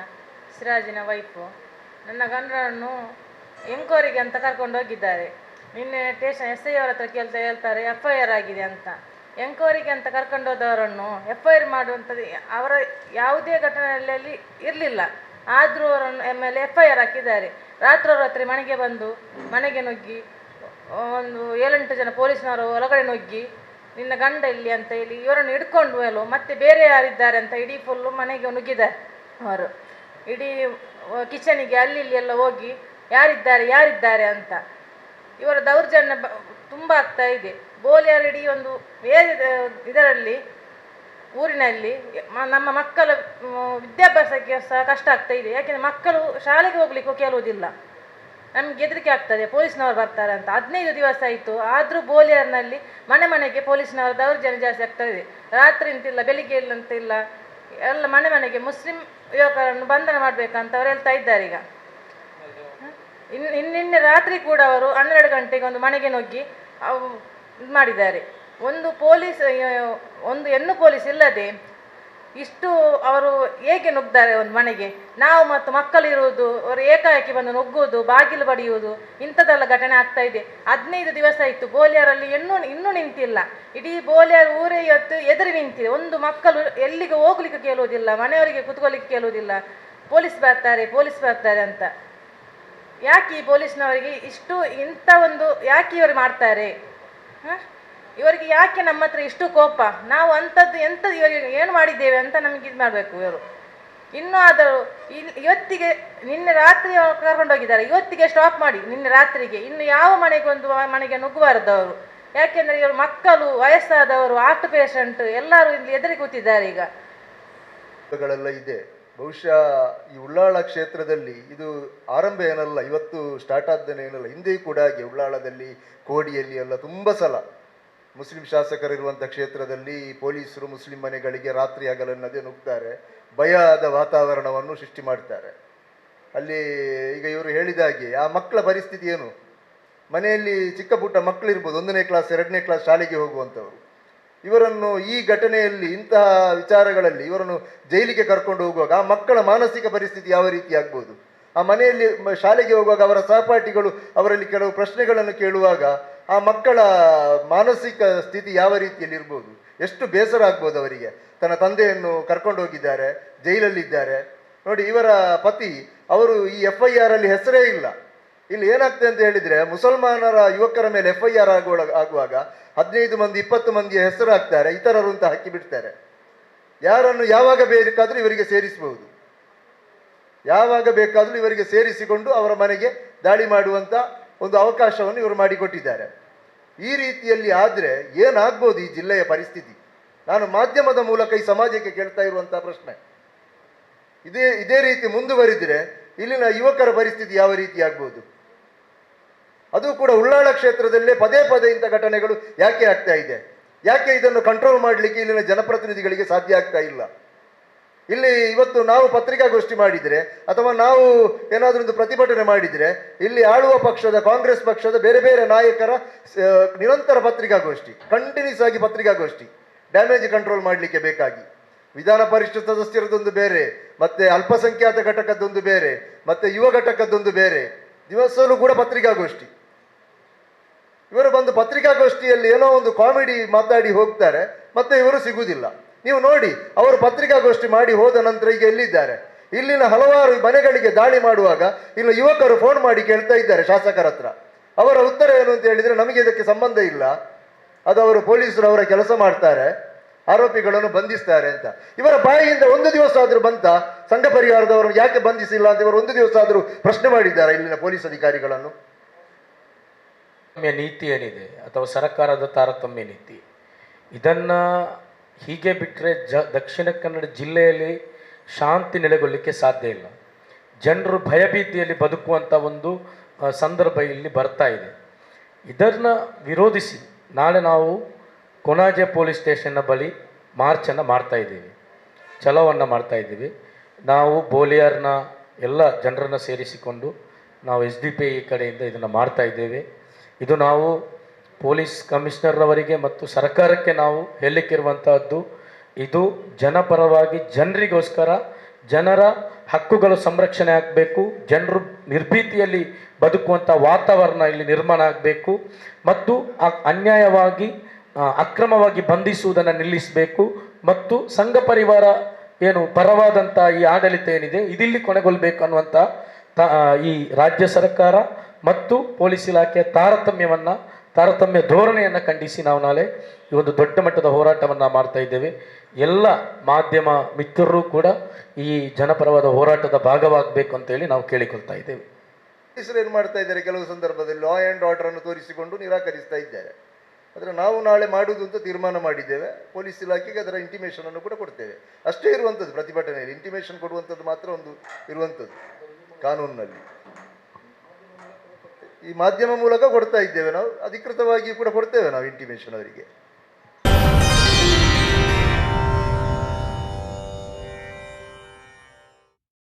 ಸಿರಾಜಿನ ವೈಫು ನನ್ನ ಗಂಡನನ್ನು ಎಂಕ್ವೈರಿಗೆ ಅಂತ ಕರ್ಕೊಂಡು ಹೋಗಿದ್ದಾರೆ. ನಿನ್ನೆ ಸ್ಟೇಷನ್ SI ಅವರ ಹತ್ರ ಹೇಳ್ತಾರೆ FIR ಆಗಿದೆ ಅಂತ. ಎಂಕ್ವೈರಿಗೆ ಅಂತ ಕರ್ಕೊಂಡು ಹೋದವರನ್ನು FIR ಮಾಡುವಂಥದ್ದು ಅವರ ಯಾವುದೇ ಘಟನೆಯಲ್ಲಿ ಇರಲಿಲ್ಲ. ಆದರೂ ಅವರನ್ನು ಮೇಲೆ FIR ಹಾಕಿದ್ದಾರೆ. ರಾತ್ರಿ ಮನೆಗೆ ಬಂದು ಮನೆಗೆ ನುಗ್ಗಿ ಒಂದು 7-8 ಜನ ಪೊಲೀಸ್ನವರು ಒಳಗಡೆ ನುಗ್ಗಿ ನಿನ್ನ ಗಂಡ ಇಲ್ಲಿ ಅಂತ ಹೇಳಿ ಇವರನ್ನು ಹಿಡ್ಕೊಂಡು ಮೇಲೂ ಮತ್ತೆ ಬೇರೆ ಯಾರಿದ್ದಾರೆ ಅಂತ ಇಡೀ ಫುಲ್ಲು ಮನೆಗೆ ನುಗ್ಗಿದ್ದಾರೆ ಅವರು. ಇಡೀ ಕಿಚನಿಗೆ ಅಲ್ಲಿ ಇಲ್ಲಿ ಎಲ್ಲ ಹೋಗಿ ಯಾರಿದ್ದಾರೆ ಅಂತ. ಇವರ ದೌರ್ಜನ್ಯ ತುಂಬ ಆಗ್ತಾ ಇದೆ. ಬೋಲಿಯರ್ ಇಡೀ ಒಂದು ಬೇರೆ ಇದರಲ್ಲಿ ಊರಿನಲ್ಲಿ ನಮ್ಮ ಮಕ್ಕಳ ವಿದ್ಯಾಭ್ಯಾಸಕ್ಕೆ ಸಹ ಕಷ್ಟ ಆಗ್ತಾ ಇದೆ. ಯಾಕೆಂದರೆ ಮಕ್ಕಳು ಶಾಲೆಗೆ ಹೋಗ್ಲಿಕ್ಕೂ ಕೇಳುವುದಿಲ್ಲ. ನಮ್ಗೆ ಹೆದರಿಕೆ ಆಗ್ತದೆ ಪೊಲೀಸ್ನವರು ಬರ್ತಾರೆ ಅಂತ. 15 ದಿವಸ ಆಯಿತು, ಆದರೂ ಬೋಲಿಯರ್ನಲ್ಲಿ ಮನೆಗೆ ಪೊಲೀಸ್ನವರು ದೌರ್ಜನ್ಯ ಜಾಸ್ತಿ ಆಗ್ತಾಯಿದೆ. ರಾತ್ರಿ ಅಂತಿಲ್ಲ, ಬೆಳಿಗ್ಗೆ ಇಲ್ಲ ಅಂತಿಲ್ಲ, ಎಲ್ಲ ಮನೆಗೆ ಮುಸ್ಲಿಂ ಯುವಕರನ್ನು ಬಂಧನ ಮಾಡಬೇಕಂತ ಅವ್ರು ಹೇಳ್ತಾ ಇದ್ದಾರೆ. ಈಗ ನಿನ್ನೆ ರಾತ್ರಿ ಕೂಡ ಅವರು 12 ಗಂಟೆಗೆ ಒಂದು ಮನೆಗೆ ನುಗ್ಗಿ ಇದು ಮಾಡಿದ್ದಾರೆ. ಒಂದು ಹೆಣ್ಣು ಪೊಲೀಸ್ ಇಲ್ಲದೆ ಇಷ್ಟು ಅವರು ಹೇಗೆ ನುಗ್ತಾರೆ ಒಂದು ಮನೆಗೆ? ನಾವು ಮತ್ತು ಮಕ್ಕಳಿರುವುದು, ಅವರು ಏಕಾಏಕಿ ಬಂದು ನುಗ್ಗುವುದು, ಬಾಗಿಲು ಬಡಿಯುವುದು, ಇಂಥದ್ದೆಲ್ಲ ಘಟನೆ ಆಗ್ತಾ ಇದೆ. 15 ದಿವಸ ಆಯಿತು, ಬೋಲಿಯರಲ್ಲಿ ಇನ್ನೂ ನಿಂತಿಲ್ಲ. ಇಡೀ ಬೋಲಿಯರ್ ಊರೇ ಇವತ್ತು ಎದುರು ನಿಂತಿದೆ. ಒಂದು ಮಕ್ಕಳು ಎಲ್ಲಿಗೆ ಹೋಗ್ಲಿಕ್ಕೆ ಕೇಳುವುದಿಲ್ಲ, ಮನೆಯವರಿಗೆ ಕೂತ್ಕೊಳ್ಳಿಕ್ಕೆ ಕೇಳುವುದಿಲ್ಲ. ಪೊಲೀಸ್ ಬರ್ತಾರೆ ಅಂತ. ಯಾಕೆ ಈ ಪೊಲೀಸ್ನವರಿಗೆ ಇಂಥ ಒಂದು ಯಾಕೆ ಇವರು ಮಾಡ್ತಾರೆ? ಇವರಿಗೆ ಯಾಕೆ ನಮ್ಮ ಹತ್ರ ಇಷ್ಟು ಕೋಪ? ನಾವು ಎಂಥದ್ದು ಇವರಿಗೆ ಏನು ಮಾಡಿದ್ದೇವೆ ಅಂತ ನಮಗೆ ಇದು ಮಾಡಬೇಕು ಇವರು. ಇನ್ನೂ ಆದರೂ ಇವತ್ತಿಗೆ ನಿನ್ನೆ ರಾತ್ರಿ ಕರ್ಕೊಂಡು ಹೋಗಿದ್ದಾರೆ, ಇವತ್ತಿಗೆ ಸ್ಟಾಪ್ ಮಾಡಿ. ನಿನ್ನೆ ರಾತ್ರಿಗೆ ಇನ್ನು ಯಾವ ಮನೆಗೆ ನುಗ್ಗಬಾರದು ಅವರು. ಯಾಕೆಂದರೆ ಇವರು ಮಕ್ಕಳು, ವಯಸ್ಸಾದವರು, ಹಾರ್ಟ್ ಪೇಷಂಟ್ ಎಲ್ಲರೂ ಇಲ್ಲಿ ಎದುರಿ ಕೂತಿದ್ದಾರೆ. ಈಗ ಗಳೆಲ್ಲ ಇದೆ. ಬಹುಶಃ ಈ ಉಳ್ಳಾಳ ಕ್ಷೇತ್ರದಲ್ಲಿ ಇದು ಆರಂಭ ಏನಲ್ಲ, ಇವತ್ತು ಸ್ಟಾರ್ಟ್ ಆದ್ದನೇ ಏನಲ್ಲ. ಹಿಂದೆಯೂ ಕೂಡ ಹಾಗೆ ಉಳ್ಳಾಳದಲ್ಲಿ, ಕೋಡಿಯಲ್ಲಿ ಎಲ್ಲ ತುಂಬ ಸಲ ಮುಸ್ಲಿಂ ಶಾಸಕರಿರುವಂಥ ಕ್ಷೇತ್ರದಲ್ಲಿ ಪೊಲೀಸರು ಮುಸ್ಲಿಂ ಮನೆಗಳಿಗೆ ರಾತ್ರಿ ಹಗಲನ್ನದೇ ನುಗ್ತಾರೆ, ಭಯದ ವಾತಾವರಣವನ್ನು ಸೃಷ್ಟಿ ಮಾಡ್ತಾರೆ. ಅಲ್ಲಿ ಈಗ ಇವರು ಹೇಳಿದ ಹಾಗೆ ಆ ಮಕ್ಕಳ ಪರಿಸ್ಥಿತಿ ಏನು? ಮನೆಯಲ್ಲಿ ಚಿಕ್ಕ ಪುಟ್ಟ ಮಕ್ಕಳಿರ್ಬೋದು, 1ನೇ ಕ್ಲಾಸ್ 2ನೇ ಕ್ಲಾಸ್ ಶಾಲೆಗೆ ಹೋಗುವಂಥವರು. ಇವರನ್ನು ಈ ಘಟನೆಯಲ್ಲಿ ಇಂತಹ ವಿಚಾರಗಳಲ್ಲಿ ಇವರನ್ನು ಜೈಲಿಗೆ ಕರ್ಕೊಂಡು ಹೋಗುವಾಗ ಆ ಮಕ್ಕಳ ಮಾನಸಿಕ ಪರಿಸ್ಥಿತಿ ಯಾವ ರೀತಿ ಆಗ್ಬೋದು? ಆ ಮನೆಯಲ್ಲಿ ಶಾಲೆಗೆ ಹೋಗುವಾಗ ಅವರ ಸಹಪಾಠಿಗಳು ಅವರಲ್ಲಿ ಕೆಲವು ಪ್ರಶ್ನೆಗಳನ್ನು ಕೇಳುವಾಗ ಆ ಮಕ್ಕಳ ಮಾನಸಿಕ ಸ್ಥಿತಿ ಯಾವ ರೀತಿಯಲ್ಲಿ ಇರ್ಬೋದು? ಎಷ್ಟು ಬೇಸರ ಆಗ್ಬೋದು ಅವರಿಗೆ. ತನ್ನ ತಂದೆಯನ್ನು ಕರ್ಕೊಂಡು ಹೋಗಿದ್ದಾರೆ, ಜೈಲಲ್ಲಿದ್ದಾರೆ. ನೋಡಿ, ಇವರ ಪತಿ ಅವರು ಈ FIR ಅಲ್ಲಿ ಹೆಸರೇ ಇಲ್ಲ. ಇಲ್ಲಿ ಏನಾಗ್ತದೆ ಅಂತ ಹೇಳಿದರೆ, ಮುಸಲ್ಮಾನರ ಯುವಕರ ಮೇಲೆ FIR ಆಗುವಾಗ 15 ಮಂದಿ 20 ಮಂದಿಯ ಹೆಸರು ಹಾಕ್ತಾರೆ, ಇತರರು ಅಂತ ಹಾಕಿ ಬಿಡ್ತಾರೆ. ಯಾರನ್ನು ಯಾವಾಗ ಬೇಕಾದರೂ ಇವರಿಗೆ ಸೇರಿಸಬಹುದು, ಯಾವಾಗ ಬೇಕಾದರೂ ಇವರಿಗೆ ಸೇರಿಸಿಕೊಂಡು ಅವರ ಮನೆಗೆ ದಾಳಿ ಮಾಡುವಂಥ ಒಂದು ಅವಕಾಶವನ್ನು ಇವರು ಮಾಡಿಕೊಟ್ಟಿದ್ದಾರೆ. ಈ ರೀತಿಯಲ್ಲಿ ಆದರೆ ಏನಾಗ್ಬೋದು ಈ ಜಿಲ್ಲೆಯ ಪರಿಸ್ಥಿತಿ? ನಾನು ಮಾಧ್ಯಮದ ಮೂಲಕ ಈ ಸಮಾಜಕ್ಕೆ ಕೇಳ್ತಾ ಇರುವಂಥ ಪ್ರಶ್ನೆ. ಇದೇ ರೀತಿ ಮುಂದುವರಿದರೆ ಇಲ್ಲಿನ ಯುವಕರ ಪರಿಸ್ಥಿತಿ ಯಾವ ರೀತಿ ಆಗ್ಬೋದು? ಅದು ಕೂಡ ಉಳ್ಳಾಳ ಕ್ಷೇತ್ರದಲ್ಲೇ ಪದೇ ಇಂಥ ಘಟನೆಗಳು ಯಾಕೆ ಆಗ್ತಾ ಇದೆ? ಯಾಕೆ ಇದನ್ನು ಕಂಟ್ರೋಲ್ ಮಾಡಲಿಕ್ಕೆ ಇಲ್ಲಿನ ಜನಪ್ರತಿನಿಧಿಗಳಿಗೆ ಸಾಧ್ಯ ಆಗ್ತಾ ಇಲ್ಲ? ಇಲ್ಲಿ ಇವತ್ತು ನಾವು ಪತ್ರಿಕಾಗೋಷ್ಠಿ ಮಾಡಿದರೆ ಅಥವಾ ನಾವು ಏನಾದರೂ ಒಂದು ಪ್ರತಿಭಟನೆ ಮಾಡಿದರೆ ಇಲ್ಲಿ ಆಳುವ ಪಕ್ಷದ ಕಾಂಗ್ರೆಸ್ ಪಕ್ಷದ ಬೇರೆ ನಾಯಕರ ನಿರಂತರ ಪತ್ರಿಕಾಗೋಷ್ಠಿ, ಕಂಟಿನ್ಯೂಸ್ ಆಗಿ ಪತ್ರಿಕಾಗೋಷ್ಠಿ, ಡ್ಯಾಮೇಜ್ ಕಂಟ್ರೋಲ್ ಮಾಡಲಿಕ್ಕೆ ಬೇಕಾಗಿ. ವಿಧಾನ ಪರಿಷತ್ ಸದಸ್ಯರದೊಂದು ಬೇರೆ, ಮತ್ತೆ ಅಲ್ಪಸಂಖ್ಯಾತ ಘಟಕದ್ದೊಂದು ಬೇರೆ, ಮತ್ತೆ ಯುವ ಘಟಕದ್ದೊಂದು ಬೇರೆ, ದಿವಸವೂ ಕೂಡ ಪತ್ರಿಕಾಗೋಷ್ಠಿ. ಇವರು ಬಂದು ಪತ್ರಿಕಾಗೋಷ್ಠಿಯಲ್ಲಿ ಏನೋ ಒಂದು ಕಾಮಿಡಿ ಮಾತಾಡಿ ಹೋಗ್ತಾರೆ, ಮತ್ತೆ ಇವರು ಸಿಗುವುದಿಲ್ಲ. ನೀವು ನೋಡಿ, ಅವರು ಪತ್ರಿಕಾಗೋಷ್ಠಿ ಮಾಡಿ ಹೋದ ನಂತರ ಈಗ ಎಲ್ಲಿದ್ದಾರೆ? ಇಲ್ಲಿನ ಹಲವಾರು ಮನೆಗಳಿಗೆ ದಾಳಿ ಮಾಡುವಾಗ ಇನ್ನು ಯುವಕರು ಫೋನ್ ಮಾಡಿ ಕೇಳ್ತಾ ಇದ್ದಾರೆ ಶಾಸಕರ ಹತ್ರ. ಅವರ ಉತ್ತರ ಏನು ಅಂತ ಹೇಳಿದರೆ, ನಮಗೆ ಇದಕ್ಕೆ ಸಂಬಂಧ ಇಲ್ಲ, ಅದು ಅವರು ಪೊಲೀಸರು ಅವರ ಕೆಲಸ ಮಾಡ್ತಾರೆ, ಆರೋಪಿಗಳನ್ನು ಬಂಧಿಸ್ತಾರೆ ಅಂತ. ಇವರ ಬಾಯಿಯಿಂದ ಒಂದು ದಿವಸ ಆದರೂ ಬಂತ ಸಂಘ ಪರಿವಾರದವರು ಯಾಕೆ ಬಂಧಿಸಿಲ್ಲ ಅಂತ ಇವರು ಒಂದು ದಿವಸ ಆದರೂ ಪ್ರಶ್ನೆ ಮಾಡಿದ್ದಾರೆ ಇಲ್ಲಿನ ಪೊಲೀಸ್ ಅಧಿಕಾರಿಗಳನ್ನು? ನೀತಿ ಏನಿದೆ ಅಥವಾ ಸರ್ಕಾರದ ತಾರತಮ್ಯ ನೀತಿ, ಇದನ್ನು ಹೀಗೆ ಬಿಟ್ಟರೆ ದಕ್ಷಿಣ ಕನ್ನಡ ಜಿಲ್ಲೆಯಲ್ಲಿ ಶಾಂತಿ ನೆಲೆಗೊಳ್ಳಲಿಕ್ಕೆ ಸಾಧ್ಯ ಇಲ್ಲ. ಜನರು ಭಯಭೀತಿಯಲ್ಲಿ ಬದುಕುವಂಥ ಒಂದು ಸಂದರ್ಭ ಇಲ್ಲಿ ಬರ್ತಾ ಇದೆ. ಇದನ್ನು ವಿರೋಧಿಸಿ ನಾಳೆ ನಾವು ಕೊಣಾಜೆ ಪೊಲೀಸ್ ಸ್ಟೇಷನ್ನ ಬಳಿ ಮಾರ್ಚನ್ನು ಮಾಡ್ತಾಯಿದ್ದೀವಿ, ಚಲೋವನ್ನು ಮಾಡ್ತಾಯಿದ್ದೀವಿ. ನಾವು ಬೋಲಿಯಾರ್ನ ಎಲ್ಲ ಜನರನ್ನು ಸೇರಿಸಿಕೊಂಡು ನಾವು SDPI ಕಡೆಯಿಂದ ಇದನ್ನು ಮಾಡ್ತಾಯಿದ್ದೇವೆ. ಇದು ನಾವು ಪೊಲೀಸ್ ಕಮಿಷನರ್ರವರಿಗೆ ಮತ್ತು ಸರ್ಕಾರಕ್ಕೆ ನಾವು ಹೇಳಲಿಕ್ಕಿರುವಂತಹದ್ದು, ಇದು ಜನಪರವಾಗಿ ಜನರಿಗೋಸ್ಕರ, ಜನರ ಹಕ್ಕುಗಳು ಸಂರಕ್ಷಣೆ ಆಗಬೇಕು, ಜನರು ನಿರ್ಭೀತಿಯಲ್ಲಿ ಬದುಕುವಂಥ ವಾತಾವರಣ ಇಲ್ಲಿ ನಿರ್ಮಾಣ ಆಗಬೇಕು ಮತ್ತು ಅನ್ಯಾಯವಾಗಿ ಅಕ್ರಮವಾಗಿ ಬಂಧಿಸುವುದನ್ನು ನಿಲ್ಲಿಸಬೇಕು ಮತ್ತು ಸಂಘ ಪರಿವಾರ ಏನು ಪರವಾದಂಥ ಈ ಆಡಳಿತ ಏನಿದೆ ಇದಿಲ್ಲಿ ಕೊನೆಗೊಳ್ಳಬೇಕು ಅನ್ನುವಂಥ ಈ ರಾಜ್ಯ ಸರ್ಕಾರ ಮತ್ತು ಪೊಲೀಸ್ ಇಲಾಖೆಯ ತಾರತಮ್ಯ ಧೋರಣೆಯನ್ನು ಖಂಡಿಸಿ ನಾವು ನಾಳೆ ಈ ಒಂದು ದೊಡ್ಡ ಮಟ್ಟದ ಹೋರಾಟವನ್ನು ಮಾಡ್ತಾ ಇದ್ದೇವೆ. ಎಲ್ಲ ಮಾಧ್ಯಮ ಮಿತ್ರರು ಕೂಡ ಈ ಜನಪರವಾದ ಹೋರಾಟದ ಭಾಗವಾಗಬೇಕು ಅಂತೇಳಿ ನಾವು ಕೇಳಿಕೊಳ್ತಾ ಇದ್ದೇವೆ. ಪೊಲೀಸರು ಏನು ಮಾಡ್ತಾ ಇದ್ದಾರೆ, ಕೆಲವು ಸಂದರ್ಭದಲ್ಲಿ ಲಾ ಆ್ಯಂಡ್ ಆರ್ಡರನ್ನು ತೋರಿಸಿಕೊಂಡು ನಿರಾಕರಿಸ್ತಾ ಇದ್ದಾರೆ. ಆದರೆ ನಾವು ನಾಳೆ ಮಾಡುವುದು ಅಂತ ತೀರ್ಮಾನ ಮಾಡಿದ್ದೇವೆ. ಪೊಲೀಸ್ ಇಲಾಖೆಗೆ ಅದರ ಇಂಟಿಮೇಷನನ್ನು ಕೂಡ ಕೊಡ್ತೇವೆ. ಅಷ್ಟೇ ಇರುವಂಥದ್ದು ಪ್ರತಿಭಟನೆಯಲ್ಲಿ, ಇಂಟಿಮೇಷನ್ ಕೊಡುವಂಥದ್ದು ಮಾತ್ರ ಒಂದು ಇರುವಂಥದ್ದು ಕಾನೂನಿನಲ್ಲಿ. ಈ ಮಾಧ್ಯಮ ಮೂಲಕ ಕೊಡ್ತಾ ಇದ್ದೇವೆ, ನಾವು ಅಧಿಕೃತವಾಗಿ ಕೂಡ ಕೊಡ್ತೇವೆ ನಾವು ಇಂಟಿಮೇಷನ್ ಅವರಿಗೆ.